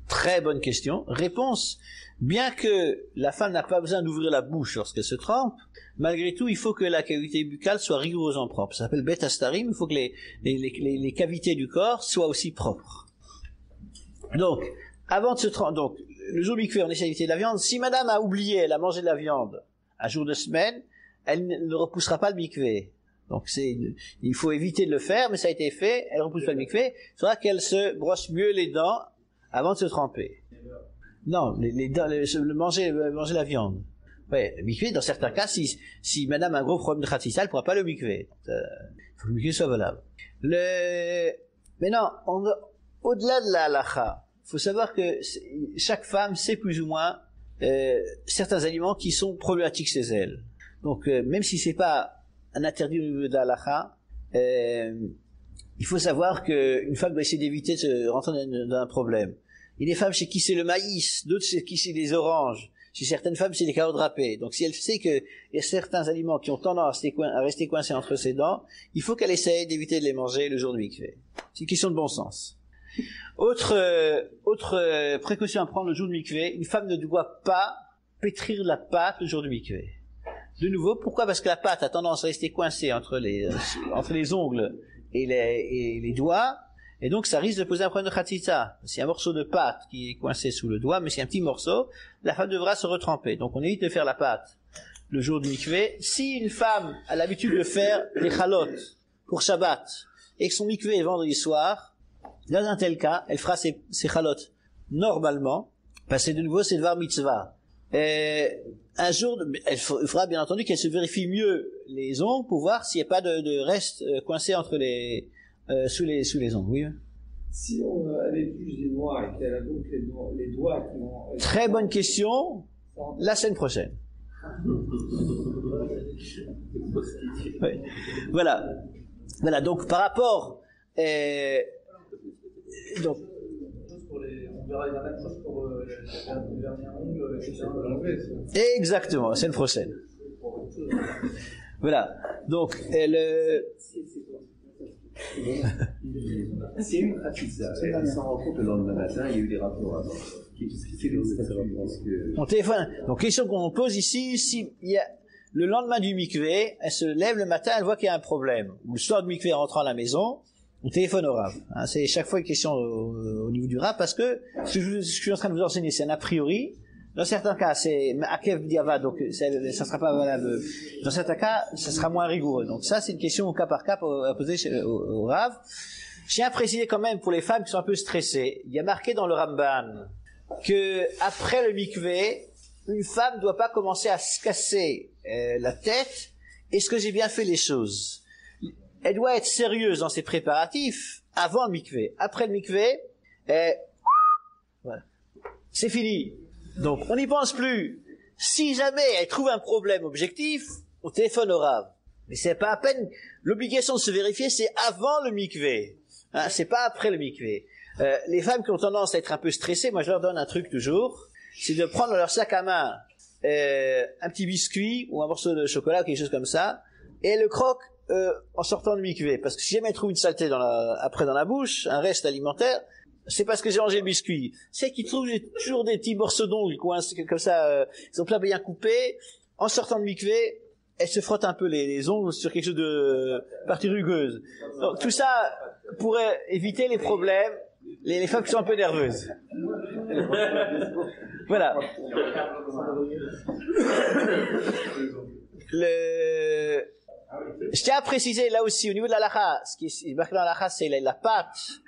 Très bonne question. Réponse, bien que la femme n'a pas besoin d'ouvrir la bouche lorsqu'elle se trempe, malgré tout, il faut que la cavité buccale soit rigoureusement propre. Ça s'appelle Bet Astarim, il faut que les cavités du corps soient aussi propres. Donc, avant de se tremper, donc, le jour du mikvé, on essaie d'éviter de la viande. Si madame a oublié, elle a mangé de la viande un jour de semaine, elle ne repoussera pas le mikvé. Donc il faut éviter de le faire, mais ça a été fait, elle repousse pas le mikvé. Il faudra qu'elle se brosse mieux les dents avant de se tremper. Non, manger la viande. Ouais, le mikvé, dans certains cas, si madame a un gros problème de khatsitsa, elle pourra pas le mikvé. Il faut que le mikvé soit valable. Maintenant, au-delà de la halacha, il faut savoir que chaque femme sait plus ou moins certains aliments qui sont problématiques chez elle. Donc, même si c'est pas un interdit au niveau de la halacha, il faut savoir qu'une femme doit essayer d'éviter de se rentrer dans un problème. Il y a des femmes chez qui c'est le maïs, d'autres chez qui c'est les oranges. Chez certaines femmes, c'est les carottes râpées. Donc, si elle sait qu'il y a certains aliments qui ont tendance à rester coincés entre ses dents, il faut qu'elle essaye d'éviter de les manger le jour du mikvé. C'est une question de bon sens. Autre précaution à prendre le jour du mikvé, une femme ne doit pas pétrir la pâte le jour du mikvé. De nouveau, pourquoi? Parce que la pâte a tendance à rester coincée entre les ongles et les doigts, et donc ça risque de poser un problème de khatsitsa. C'est un morceau de pâte qui est coincé sous le doigt, mais c'est un petit morceau, la femme devra se retremper. Donc on évite de faire la pâte le jour du mikvé. Si une femme a l'habitude de faire des chalotes pour Shabbat, et que son mikvé est vendredi soir, Dans un tel cas, elle fera ses chalotes normalement, parce que de nouveau c'est devoir mitzvah. Un jour, il faudra bien entendu qu'elle se vérifie mieux les ongles pour voir s'il n'y a pas de reste coincé entre sous les ongles. Oui. Si elle épluche des noix et qu'elle a donc les doigts qui vont... Très bonne question. La semaine prochaine. Oui. Voilà. Donc par rapport, donc. On verra la même chose pour le dernier ongle, etc. Exactement, la semaine prochaine. Voilà. Donc C'est une pratique ça. Elle s'en rend compte le lendemain matin, il y a eu des rapports avant. On téléphone. Donc, question qu'on pose ici, si il y a le lendemain du mikvé, elle se lève le matin, elle voit qu'il y a un problème. Ou le soir du mikvé, rentrant à la maison, on téléphone au Rav. Hein, c'est chaque fois une question au niveau du Rav, parce que ce que je suis en train de vous enseigner, c'est un a priori. Dans certains cas, c'est Akev Diava, donc ça sera pas valable. Dans certains cas, ça sera moins rigoureux. Donc ça, c'est une question au cas par cas à poser au Rav. Je tiens à préciser quand même pour les femmes qui sont un peu stressées, il y a marqué dans le Ramban que après le mikvé, une femme ne doit pas commencer à se casser la tête. Est-ce que j'ai bien fait les choses? Elle doit être sérieuse dans ses préparatifs avant le mikvé. Après le mikvé, voilà. C'est fini. Donc on n'y pense plus. Si jamais elle trouve un problème objectif, on téléphone au Rav. Mais c'est pas à peine. L'obligation de se vérifier, c'est avant le mikvé. Hein, c'est pas après le mikvé. Les femmes qui ont tendance à être un peu stressées, moi je leur donne un truc toujours, c'est de prendre dans leur sac à main un petit biscuit ou un morceau de chocolat ou quelque chose comme ça, et elles le croquent en sortant de mikvé. Parce que si jamais elles trouvent une saleté après dans la bouche, un reste alimentaire, c'est parce que j'ai mangé le biscuit. C'est qu'ils trouvent toujours des petits morceaux d'ongles comme ça, ils ont plein bien coupés. En sortant de mikvé, elles se frottent un peu les ongles sur quelque chose de partie rugueuse. Donc tout ça pourrait éviter les problèmes. Les femmes qui sont un peu nerveuses. Voilà. Je tiens à préciser là aussi, au niveau de la lacha, ce qui est marqué dans la lacha, c'est la pâte.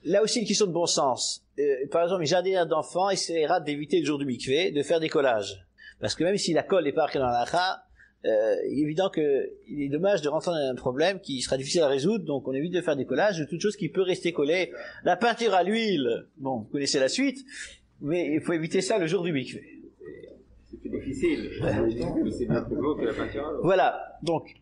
Là aussi, une question de bon sens. Par exemple, les jardiniers d'enfants essaiera d'éviter le jour du mikvé de faire des collages. Parce que même si la colle n'est pas marquée dans la lacha, il est évident qu'il est dommage de rentrer dans un problème qui sera difficile à résoudre, donc on évite de faire des collages de toute chose qui peut rester collée. La peinture à l'huile, bon, vous connaissez la suite, mais il faut éviter ça le jour du mikvé. C'est plus difficile, mais c'est bien plus beau que la peinture à l'eau. Voilà, donc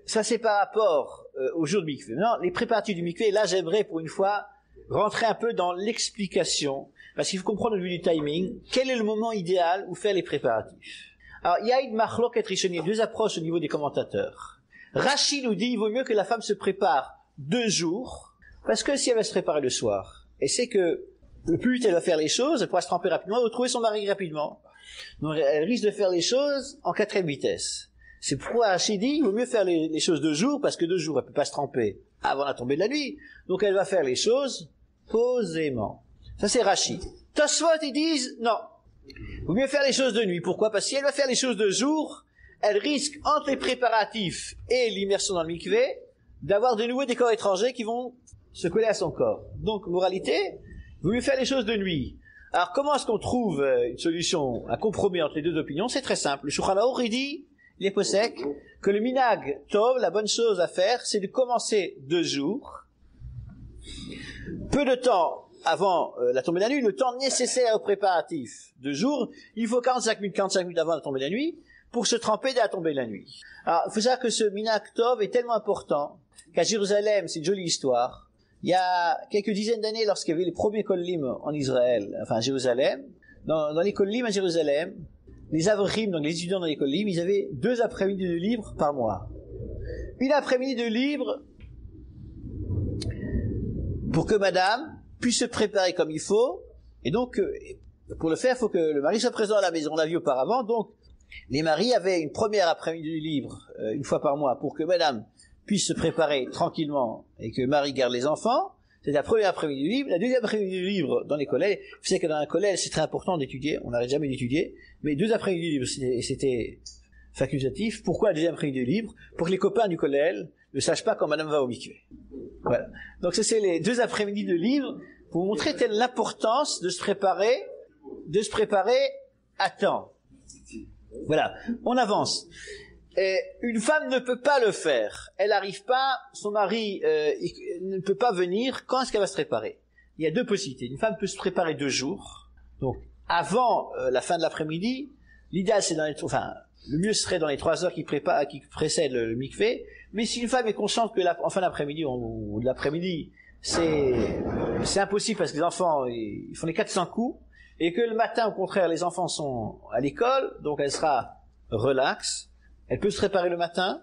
ça c'est par rapport au jour du mikvé. Maintenant, les préparatifs du mikvé, là j'aimerais pour une fois rentrer un peu dans l'explication, parce qu'il faut comprendre au vu du timing, quel est le moment idéal où faire les préparatifs. Alors, il y a une machloket rishonim, deux approches au niveau des commentateurs. Rashi nous dit, il vaut mieux que la femme se prépare 2 jours, parce que si elle va se préparer le soir, et c'est que le plus vite elle va faire les choses, elle pourra se tremper rapidement, retrouver son mari rapidement. Donc, elle risque de faire les choses en 4e vitesse. C'est pourquoi Rashi dit, il vaut mieux faire les choses 2 jours, parce que 2 jours, elle peut pas se tremper avant la tombée de la nuit. Donc, elle va faire les choses posément. Ça, c'est Rashi. Tosfot, ils disent, non. Il vaut mieux faire les choses de nuit. Pourquoi? Parce que si elle va faire les choses de jour, elle risque, entre les préparatifs et l'immersion dans le mikvé, d'avoir de nouveau des corps étrangers qui vont se coller à son corps. Donc, moralité, il vaut mieux faire les choses de nuit. Alors, comment est-ce qu'on trouve une solution, un compromis entre les deux opinions? C'est très simple. Le Shulchan Aruch, il dit, il est possèque, que le minag tov, la bonne chose à faire, c'est de commencer 2 jours, peu de temps avant la tombée de la nuit, le temps nécessaire aux préparatifs de jour, il faut 45 minutes avant la tombée de la nuit, pour se tremper dès la tombée de la nuit. Alors, il faut savoir que ce minag tov est tellement important, qu'à Jérusalem, c'est une jolie histoire, il y a quelques dizaines d'années, lorsqu'il y avait les premiers kollim en Israël, enfin à Jérusalem, dans les kollim à Jérusalem, les avrim, donc les étudiants dans les kollim, ils avaient 2 après-midi de libre par mois. Une après-midi de libre pour que madame puisse se préparer comme il faut, et donc pour le faire, il faut que le mari soit présent à la maison. On l'a vu auparavant, donc les maris avaient une première après-midi libre une fois par mois pour que madame puisse se préparer tranquillement et que Marie garde les enfants. C'est la première après-midi libre. La deuxième après-midi libre dans les collèges, vous savez que dans un collège, c'est très important d'étudier, on n'arrête jamais d'étudier, mais 2 après-midi libres, c'était facultatif. Pourquoi la deuxième après-midi libre? Pour que les copains du collège ne sache pas quand madame va au mikvé. Voilà. Donc ça, c'est les 2 après-midi de livre pour vous montrer telle l'importance de se préparer à temps. Voilà. On avance. Une femme ne peut pas le faire. Elle n'arrive pas, son mari ne peut pas venir. Quand est-ce qu'elle va se préparer? Il y a 2 possibilités. Une femme peut se préparer 2 jours. Donc, avant la fin de l'après-midi, l'idéal c'est le mieux serait dans les 3 heures qui précèdent le mikvé. Mais si une femme est consciente que en fin d'après-midi ou de l'après-midi, c'est impossible parce que les enfants ils font les 400 coups et que le matin au contraire les enfants sont à l'école, donc elle sera relax. Elle peut se préparer le matin.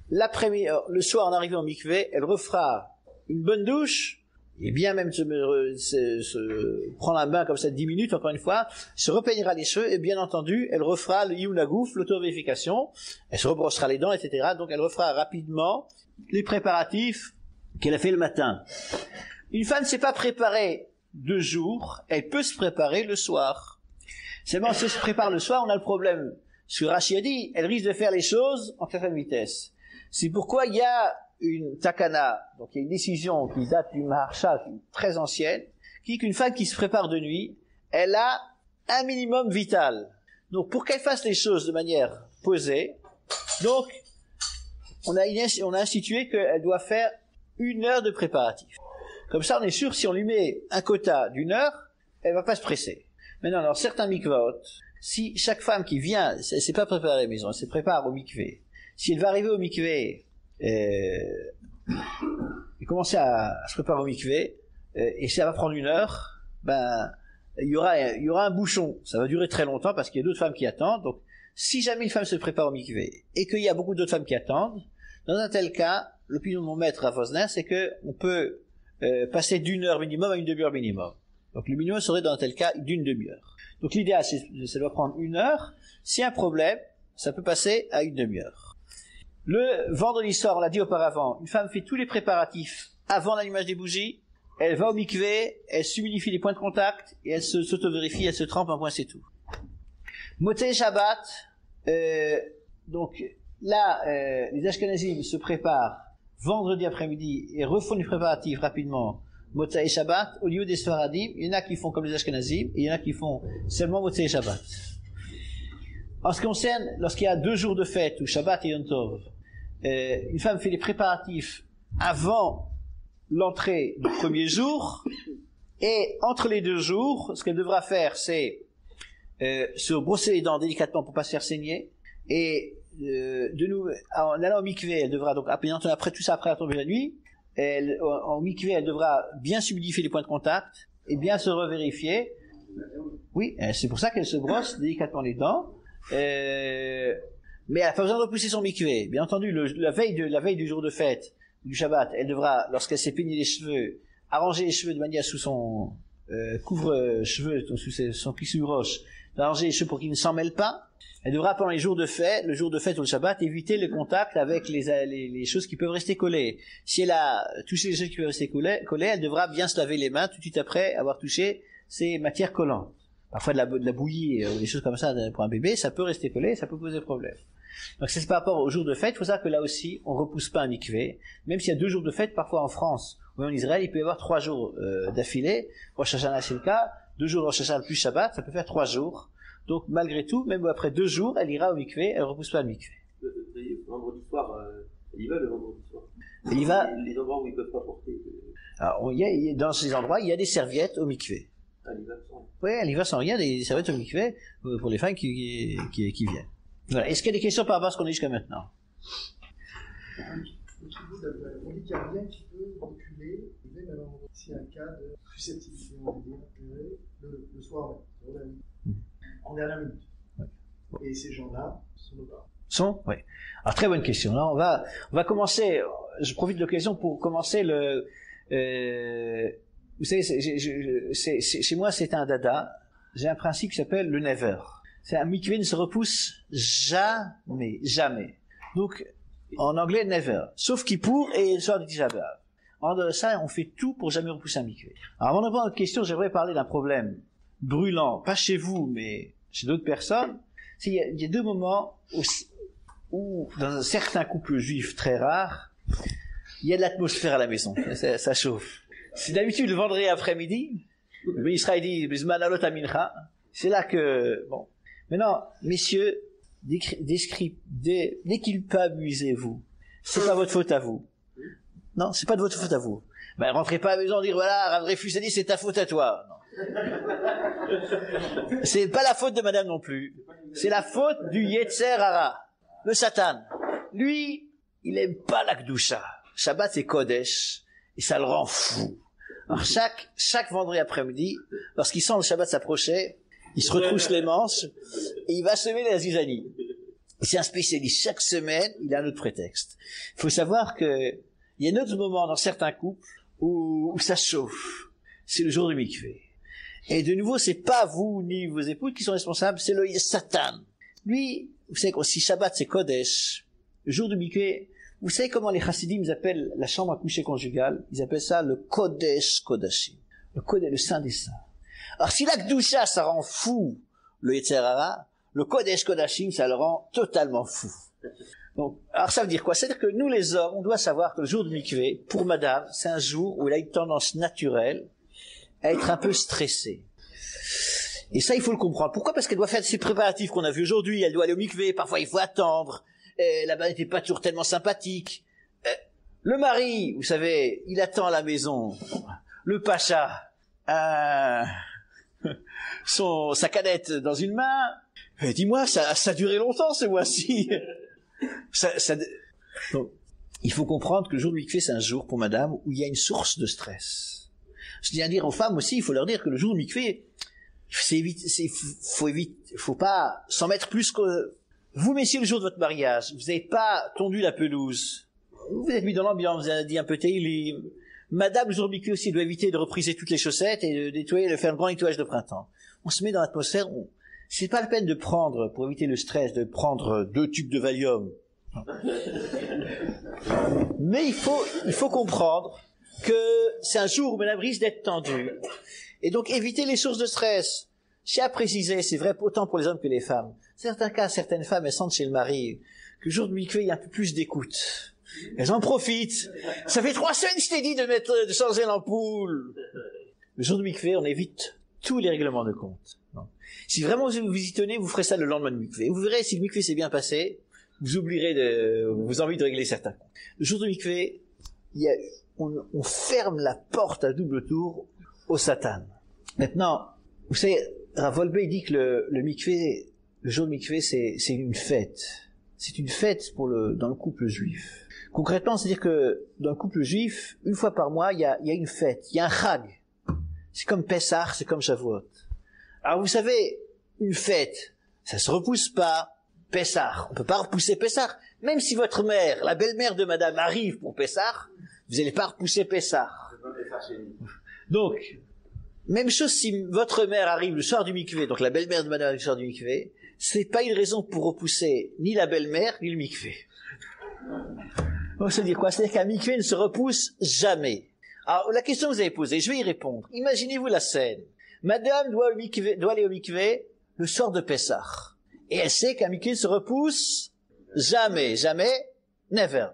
L'après-midi, le soir, en arrivant au mikvé, elle refera une bonne douche, et bien même se prendre un bain comme ça 10 minutes, encore une fois, se repeignera les cheveux, et bien entendu, elle refera le Yunagouf, l'auto-vérification, elle se rebrossera les dents, etc. Donc elle refera rapidement les préparatifs qu'elle a fait le matin. Une femme ne s'est pas préparée 2 jours, elle peut se préparer le soir. Seulement, si elle se prépare le soir, on a le problème. Ce que Rashi a dit, elle risque de faire les choses en 4 vitesse. C'est pourquoi il y a une takana, donc il y a une décision qui date du Maharsha, très ancienne, qui dit qu'une femme qui se prépare de nuit, elle a un minimum vital. Donc pour qu'elle fasse les choses de manière posée, donc on a institué qu'elle doit faire 1 heure de préparatif. Comme ça on est sûr, si on lui met un quota d'1 heure, elle va pas se presser. Maintenant, dans certains mikvaot, si chaque femme qui vient, elle s'est pas préparée à la maison, elle se prépare au mikvé. Si elle va arriver au mikvé, et commencer à se préparer au mikvé, et ça va prendre 1 heure, il y aura un bouchon. Ça va durer très longtemps parce qu'il y a d'autres femmes qui attendent. Donc, si jamais une femme se prépare au mikvé, et qu'il y a beaucoup d'autres femmes qui attendent, dans un tel cas, l'opinion de mon maître à Vosner, c'est que on peut passer d'1 heure minimum à 1 demi-heure minimum. Donc le minimum serait dans un tel cas d'1 demi-heure. Donc l'idéal, ça doit prendre 1 heure. S'il y a un problème, ça peut passer à 1 demi-heure. Le vendredi soir, on l'a dit auparavant, une femme fait tous les préparatifs avant l'allumage des bougies, elle va au mikvé, elle s'humidifie les points de contact, et elle s'auto-vérifie, elle se trempe un point, c'est tout. Motzei Shabbat, donc là, les Ashkenazim se préparent vendredi après-midi et refont les préparatifs rapidement Motzei Shabbat, au lieu des Sfaradim. Il y en a qui font comme les Ashkenazim, et il y en a qui font seulement Motzei Shabbat. En ce qui concerne, lorsqu'il y a 2 jours de fête, ou Shabbat et Yom Tov, une femme fait les préparatifs avant l'entrée du premier jour, et entre les 2 jours, ce qu'elle devra faire, c'est se brosser les dents délicatement pour pas se faire saigner, et en allant au mikvé, elle devra donc, après tout ça, après la tombée de la nuit, en mikvé, elle devra bien s'humidifier les points de contact, et bien se revérifier. Oui, c'est pour ça qu'elle se brosse délicatement les dents, mais elle n'a pas besoin de repousser son mikvé. Bien entendu, la veille du jour de fête, du Shabbat, elle devra, lorsqu'elle s'est peigné les cheveux, arranger les cheveux de manière sous son couvre-cheveux, sous son tissu roche, d'arranger les cheveux pour qu'ils ne s'en mêlent pas. Elle devra, pendant le jour de fête ou le Shabbat, éviter le contact avec les choses qui peuvent rester collées. Si elle a touché les choses qui peuvent rester collées, elle devra bien se laver les mains tout de suite après avoir touché ces matières collantes. Parfois de la bouillie, des choses comme ça pour un bébé, ça peut rester collé, ça peut poser problème. Donc c'est par rapport au jour de fête. Il faut savoir que là aussi, on repousse pas un mikvé. Même s'il y a 2 jours de fête, parfois en France ou en Israël, il peut y avoir 3 jours d'affilée. Rosh Hashanah, c'est le cas. 2 jours de Rosh Hashanah plus Shabbat, ça peut faire 3 jours. Donc malgré tout, même après 2 jours, elle ira au mikvé, elle repousse pas le mikvé. Vendredi soir, elle y va le vendredi soir. Elle y va. Les endroits où ils peuvent pas porter. Alors, dans ces endroits, il y a des serviettes au mikvé. Elle y va sans. Oui, elle y va sans rien, des serviettes au mikvé pour les femmes qui viennent. Voilà. Est-ce qu'il y a des questions par rapport à ce qu'on dit jusqu'à maintenant? On dit qu'il y a rien qui peut reculer, même alors s'il y a un cas de susceptibilité, on va dire, le soir même, en dernière minute. Ouais. Et ces gens-là sont nos parents. Oui. Alors très bonne question. Là, on va commencer. Je profite de l'occasion pour commencer vous savez, chez moi, c'est un dada. J'ai un principe qui s'appelle le never. C'est un mikvé ne se repousse jamais. Donc, en anglais, never. Sauf Kippour et le soir du Tisha B'Av. En dehors de ça, on fait tout pour jamais repousser un mikvé. Alors, avant de répondre à votre question, j'aimerais parler d'un problème brûlant, pas chez vous, mais chez d'autres personnes. Il y a 2 moments où, dans certains couples juifs très rares, il y a de l'atmosphère à la maison, ça chauffe. C'est d'habitude le vendredi après-midi, le Israël dit, c'est là que, bon. Maintenant, messieurs, déculpabilisez-vous. C'est pas votre faute à vous. Non, c'est pas de votre faute à vous. Ben, rentrez pas à la maison et dire, voilà, Rav Dreyfus a dit, c'est ta faute à toi. Non. C'est pas la faute de madame non plus. C'est la faute du Yetzer Hara, le Satan. Lui, il aime pas la Kedusha. Shabbat, c'est Kodesh, et ça le rend fou. Alors, chaque vendredi après-midi, lorsqu'il sent le Shabbat s'approcher, il se retrousse les manches, et il va semer les zizanie. C'est un spécialiste. Chaque semaine, il a un autre prétexte. Il faut savoir que, il y a un autre moment dans certains couples où ça chauffe. C'est le jour du mikvé. Et de nouveau, c'est pas vous ni vos épouses qui sont responsables, c'est le Satan. Lui, vous savez que si Shabbat c'est Kodesh, le jour du mikvé, vous savez comment les chassidim appellent la chambre à coucher conjugale? Ils appellent ça le Kodesh Kodashim. Le Saint des Saints. Alors si la Kedusha, ça rend fou le Yetzer Hara, le Kodesh Kodashim, ça le rend totalement fou. Donc, alors ça veut dire quoi? C'est-à-dire que nous les hommes, on doit savoir que le jour du mikvé, pour madame, c'est un jour où elle a une tendance naturelle à être un peu stressée. Et ça, il faut le comprendre. Pourquoi? Parce qu'elle doit faire ces préparatifs qu'on a vus aujourd'hui, elle doit aller au mikvé, parfois il faut attendre, là-bas n'était pas toujours tellement sympathique. Le mari, vous savez, il attend à la maison, le pacha, sa canette dans une main. Dis-moi, ça a duré longtemps ce mois-ci. Donc, il faut comprendre que le jour du mikvé, c'est un jour pour madame où il y a une source de stress. Je tiens à dire aux femmes aussi, il faut leur dire que le jour du mikvé, faut pas s'en mettre plus que vous, messieurs, le jour de votre mariage. Vous n'avez pas tondu la pelouse. Vous êtes mis dans l'ambiance, vous avez dit un peu Tehillim. Madame, le jour du mikvé aussi, doit éviter de repriser toutes les chaussettes et de nettoyer, de faire un grand nettoyage de printemps. On se met dans l'atmosphère, c'est pas la peine de prendre, pour éviter le stress, de prendre 2 tubes de Valium. Mais il faut comprendre que c'est un jour où madame risque d'être tendue. Et donc éviter les sources de stress. J'ai à préciser, c'est vrai autant pour les hommes que les femmes. Certains cas, certaines femmes, elles sentent chez le mari que le jour du mikvé, il y a un peu plus d'écoute. Elles en profitent. Ça fait 3 semaines que je t'ai dit de changer l'ampoule. Le jour du mikvé, on évite tous les règlements de compte. Non. Si vraiment vous y tenez, vous ferez ça le lendemain du mikvé. Vous verrez, si le mikvé s'est bien passé, vous oublierez vos envies de régler certains comptes. Le jour du mikvé, on ferme la porte à double tour au Satan. Maintenant, vous savez, Rav Wolbe dit que le mikvé, le jour du mikvé, c'est une fête. C'est une fête dans le couple juif. Concrètement, c'est-à-dire que dans le couple juif, une fois par mois, il y a une fête, il y a un chag. C'est comme Pessah, c'est comme Shavuot. Alors vous savez, une fête, ça se repousse pas. Pessah, on peut pas repousser Pessah. Même si votre mère, la belle-mère de madame, arrive pour Pessah, vous n'allez pas repousser Pessah. Donc, même chose si votre mère arrive le soir du mikvé, donc la belle-mère de madame arrive le soir du mikvé, c'est pas une raison pour repousser ni la belle-mère, ni le mikvé. Donc ça veut dire quoi? C'est-à-dire qu'un mikvé ne se repousse jamais. Alors, la question que vous avez posée, je vais y répondre. Imaginez-vous la scène. Madame doit aller au mikvé le soir de Pessah. Et elle sait qu'un mikvé ne se repousse jamais, never.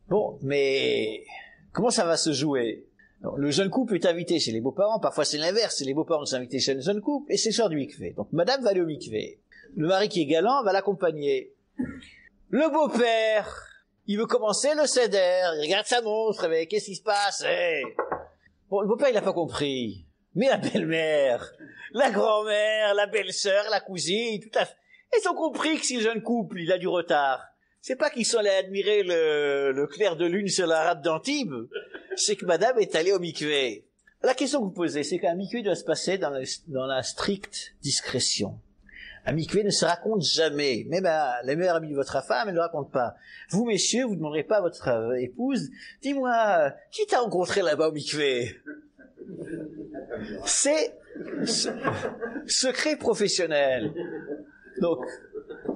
Bon, mais comment ça va se jouer? Donc, le jeune couple est invité chez les beaux-parents, parfois c'est l'inverse, c'est les beaux-parents qui sont invités chez le jeune couple, et c'est le soir du mikvé. Donc madame va aller au mikvé. Le mari qui est galant va l'accompagner. Le beau-père, il veut commencer le seder, il regarde sa montre, mais qu'est-ce qui se passe? Bon, le beau-père il n'a pas compris. Mais la belle-mère, la grand-mère, la belle-sœur, la cousine, tout à fait, ils ont compris que si le jeune couple il a du retard, c'est pas qu'ils sont allés admirer le clair de lune sur la rade d'Antibes, c'est que madame est allée au mikvé. La question que vous posez, c'est qu'un mikvé doit se passer dans la stricte discrétion. Un mikvé ne se raconte jamais. Même la meilleure amie de votre femme, elle ne le raconte pas. Vous, messieurs, vous ne demanderez pas à votre épouse, dis-moi, qui t'a rencontré là-bas au mikvé? C'est secret professionnel. Donc,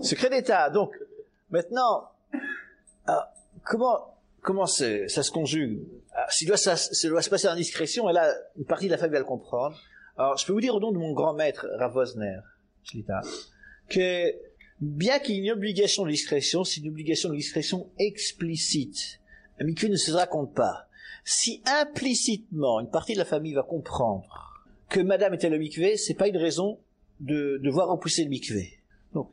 secret d'État. Donc, maintenant, comment ça se conjugue? Ça doit se passer en discrétion, et là, une partie de la famille va le comprendre. Alors, je peux vous dire au nom de mon grand maître, Rav Wosner, que bien qu'il y ait une obligation de discrétion, c'est une obligation de discrétion explicite. Un mikvé ne se raconte pas. Si implicitement une partie de la famille va comprendre que madame était le mikvé, c'est pas une raison de devoir repousser le mikvé. Donc,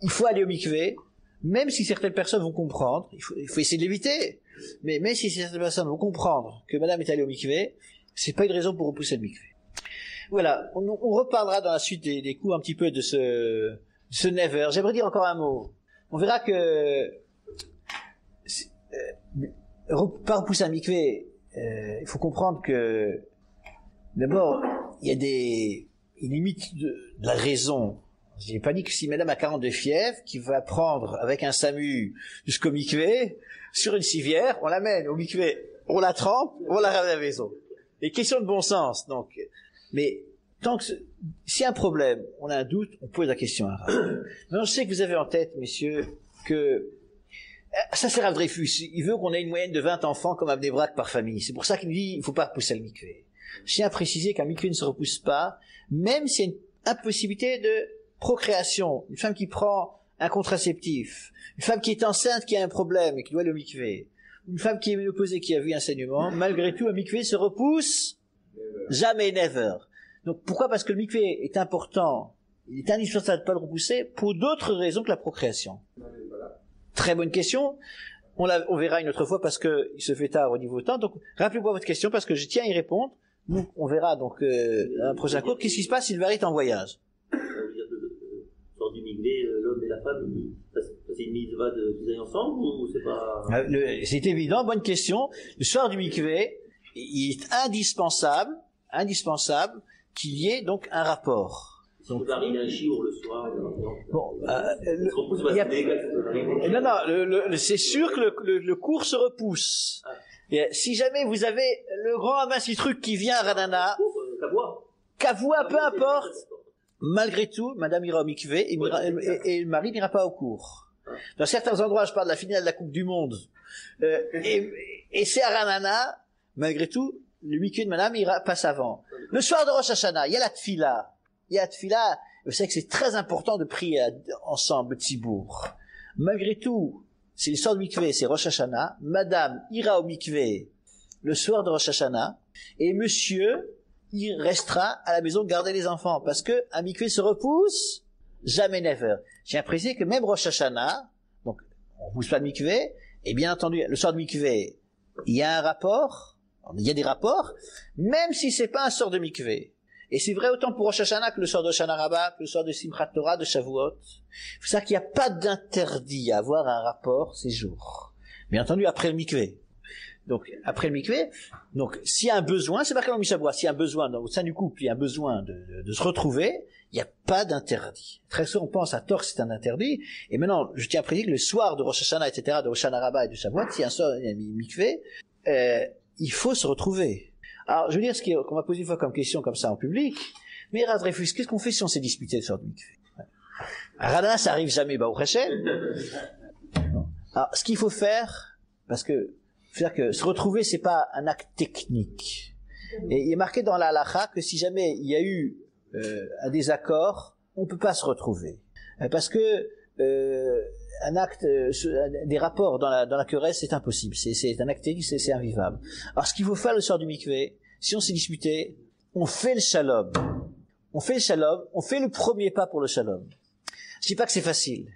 il faut aller au mikvé, même si certaines personnes vont comprendre, il faut essayer de l'éviter, mais même si certaines personnes vont comprendre que madame est allée au mikvé, c'est pas une raison pour repousser le mikvé. Voilà, on reparlera dans la suite des cours un petit peu de ce never. J'aimerais dire encore un mot. On verra que pas repousser un mikvé, il faut comprendre que d'abord, il y a une limite de la raison. Je n'ai pas dit que si madame a 42 fièvres, qu'il va prendre avec un SAMU jusqu'au mikvé, sur une civière, on l'amène au mikvé, on la trempe, on la ramène à la maison. Et question de bon sens, donc. Mais, s'il y a un problème, on a un doute, on pose la question à Rav. Maintenant, je sais que vous avez en tête, messieurs, que, ça c'est Rav Dreyfus, il veut qu'on ait une moyenne de 20 enfants comme Abnei Brak par famille. C'est pour ça qu'il nous dit, il faut pas repousser le mikvé. Je tiens à préciser qu'un mikvé ne se repousse pas, même s'il y a une impossibilité de procréation. Une femme qui prend un contraceptif, une femme qui est enceinte, qui a un problème et qui doit aller au mikvé, une femme qui est ménopausée, qui a vu un saignement, malgré tout, un mikvé se repousse jamais, never. Donc pourquoi? Parce que le mikvé est important, il est indispensable de ne pas le repousser pour d'autres raisons que la procréation. Très bonne question. On verra une autre fois parce que il se fait tard au niveau temps. Donc rappelez-moi votre question parce que je tiens à y répondre. Donc on verra donc dans un prochain cours qu'est-ce qui se passe si le mari est en voyage. Du mikvé, l'homme et la femme, c'est une mitzvah de qu'ils aillent ensemble ou c'est pas... C'est évident, bonne question. Le soir du mikvé, il est indispensable qu'il y ait donc un rapport. Si le mari a un chiour le soir, bon, c'est sûr que le cours se repousse. Et si jamais vous avez le grand amassi truc qui vient à Ranana, Kavoua, peu importe, malgré tout, madame ira au mikvé et le mari n'ira pas au cours. Dans certains endroits, je parle de la finale de la Coupe du Monde, et c'est à Ranana, malgré tout, le mikvé de madame passe avant. Le soir de Rosh Hashanah, il y a la tfila. Vous savez que c'est très important de prier ensemble, Tzibour. Malgré tout, c'est le soir de mikvé, c'est Rosh Hashanah, madame ira au mikvé le soir de Rosh Hashanah, et monsieur, il restera à la maison garder les enfants, parce que un mikvé se repousse, jamais never. J'ai apprécié que même Rosh Hashanah, donc, on repousse pas de mikvé, et bien entendu, le soir de mikvé, il y a un rapport, il y a des rapports, même si c'est pas un soir de mikvé. Et c'est vrai autant pour Rosh Hashanah que le soir de Hoshana Rabbah, que le soir de Simchat Torah, de Shavuot. Il faut savoir qu'il n'y a pas d'interdit à avoir un rapport ces jours. Bien entendu, après le mikvé. Donc, après le mikvé, donc, s'il y a un besoin, c'est marqué dans Mishabura, s'il y a un besoin, au sein du couple, il y a un besoin de se retrouver, il n'y a pas d'interdit. Très souvent, on pense à tort que c'est un interdit, et maintenant, je tiens à préciser que le soir de Rosh Hashanah, etc., de Hoshana Rabbah et de Shavuot, s'il y a un soir, il y a un mikvé, il faut se retrouver. Alors, je veux dire ce qu'on m'a posé une fois comme question, comme ça, en public, mais Rav Dreyfus, qu'est-ce qu'on fait si on s'est disputé le soir de mikvé? À Radana, ça arrive jamais, au Hashem. Alors, ce qu'il faut faire, parce que, c'est-à-dire que se retrouver, c'est pas un acte technique. Et il est marqué dans la halakha que si jamais il y a eu un désaccord, on peut pas se retrouver. Parce que un acte, des rapports dans la querelle, c'est impossible. C'est un acte technique, c'est invivable. Alors ce qu'il faut faire le soir du mikvé, si on s'est disputé, on fait le shalom. On fait le premier pas pour le shalom. Je dis pas que c'est facile.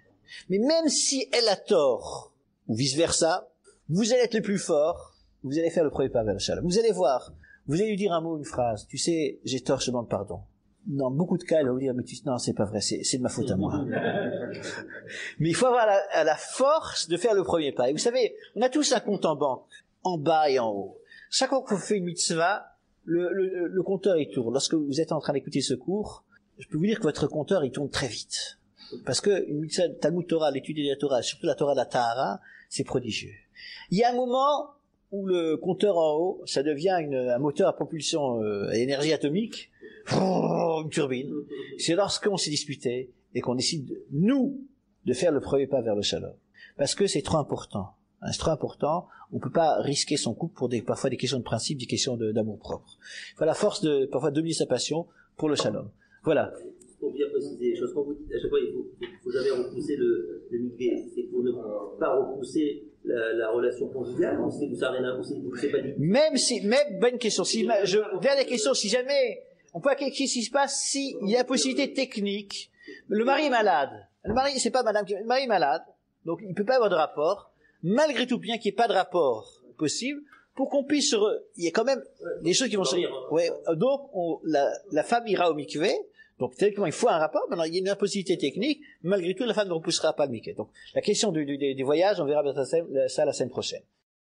Mais même si elle a tort, ou vice versa, vous allez être le plus fort, vous allez faire le premier pas vers le shalom. Vous allez voir, vous allez lui dire un mot, une phrase, tu sais, j'ai tort, je demande pardon. Dans beaucoup de cas, elle va vous dire, mais non, c'est pas vrai, c'est de ma faute à moi. Mais il faut avoir la force de faire le premier pas. Et vous savez, on a tous un compte en banque, en bas et en haut. Chaque fois qu'on fait une mitzvah, le compteur, il tourne. Lorsque vous êtes en train d'écouter ce cours, je peux vous dire que votre compteur, il tourne très vite. Parce que une mitzvah, Talmud Torah, l'étude de la Torah, surtout la Torah de la Tahara, c'est prodigieux. Il y a un moment où le compteur en haut, ça devient un moteur à propulsion à énergie atomique, une turbine. C'est lorsqu'on s'est disputé et qu'on décide, nous, de faire le premier pas vers le shalom. Parce que c'est trop important. C'est trop important. On peut pas risquer son couple pour parfois des questions de principe, des questions d'amour propre. Il faut la force de, parfois, dominer sa passion pour le shalom. Voilà. Pour bien aussi des choses. Quand vous dites à chaque fois, il faut jamais repousser le mikvé, c'est pour ne pas repousser la relation conjugale, ou c'est ça rien à c'est pas dit. Même bonne question. Dernière question, si jamais, on peut qu'est-ce qui se passe si il y a possibilité technique, le mari est malade. Le mari, c'est pas madame, le mari est malade, donc il peut pas avoir de rapport. Malgré tout, bien qu'il n'y ait pas de rapport possible, pour qu'on puisse, il y a quand même des choses qui vont se... Ouais, donc, la femme ira au mikvé, donc techniquement il faut un rapport, maintenant il y a une impossibilité technique, malgré tout la femme ne repoussera pas le mikvé. Donc la question des voyages, on verra ça la semaine prochaine.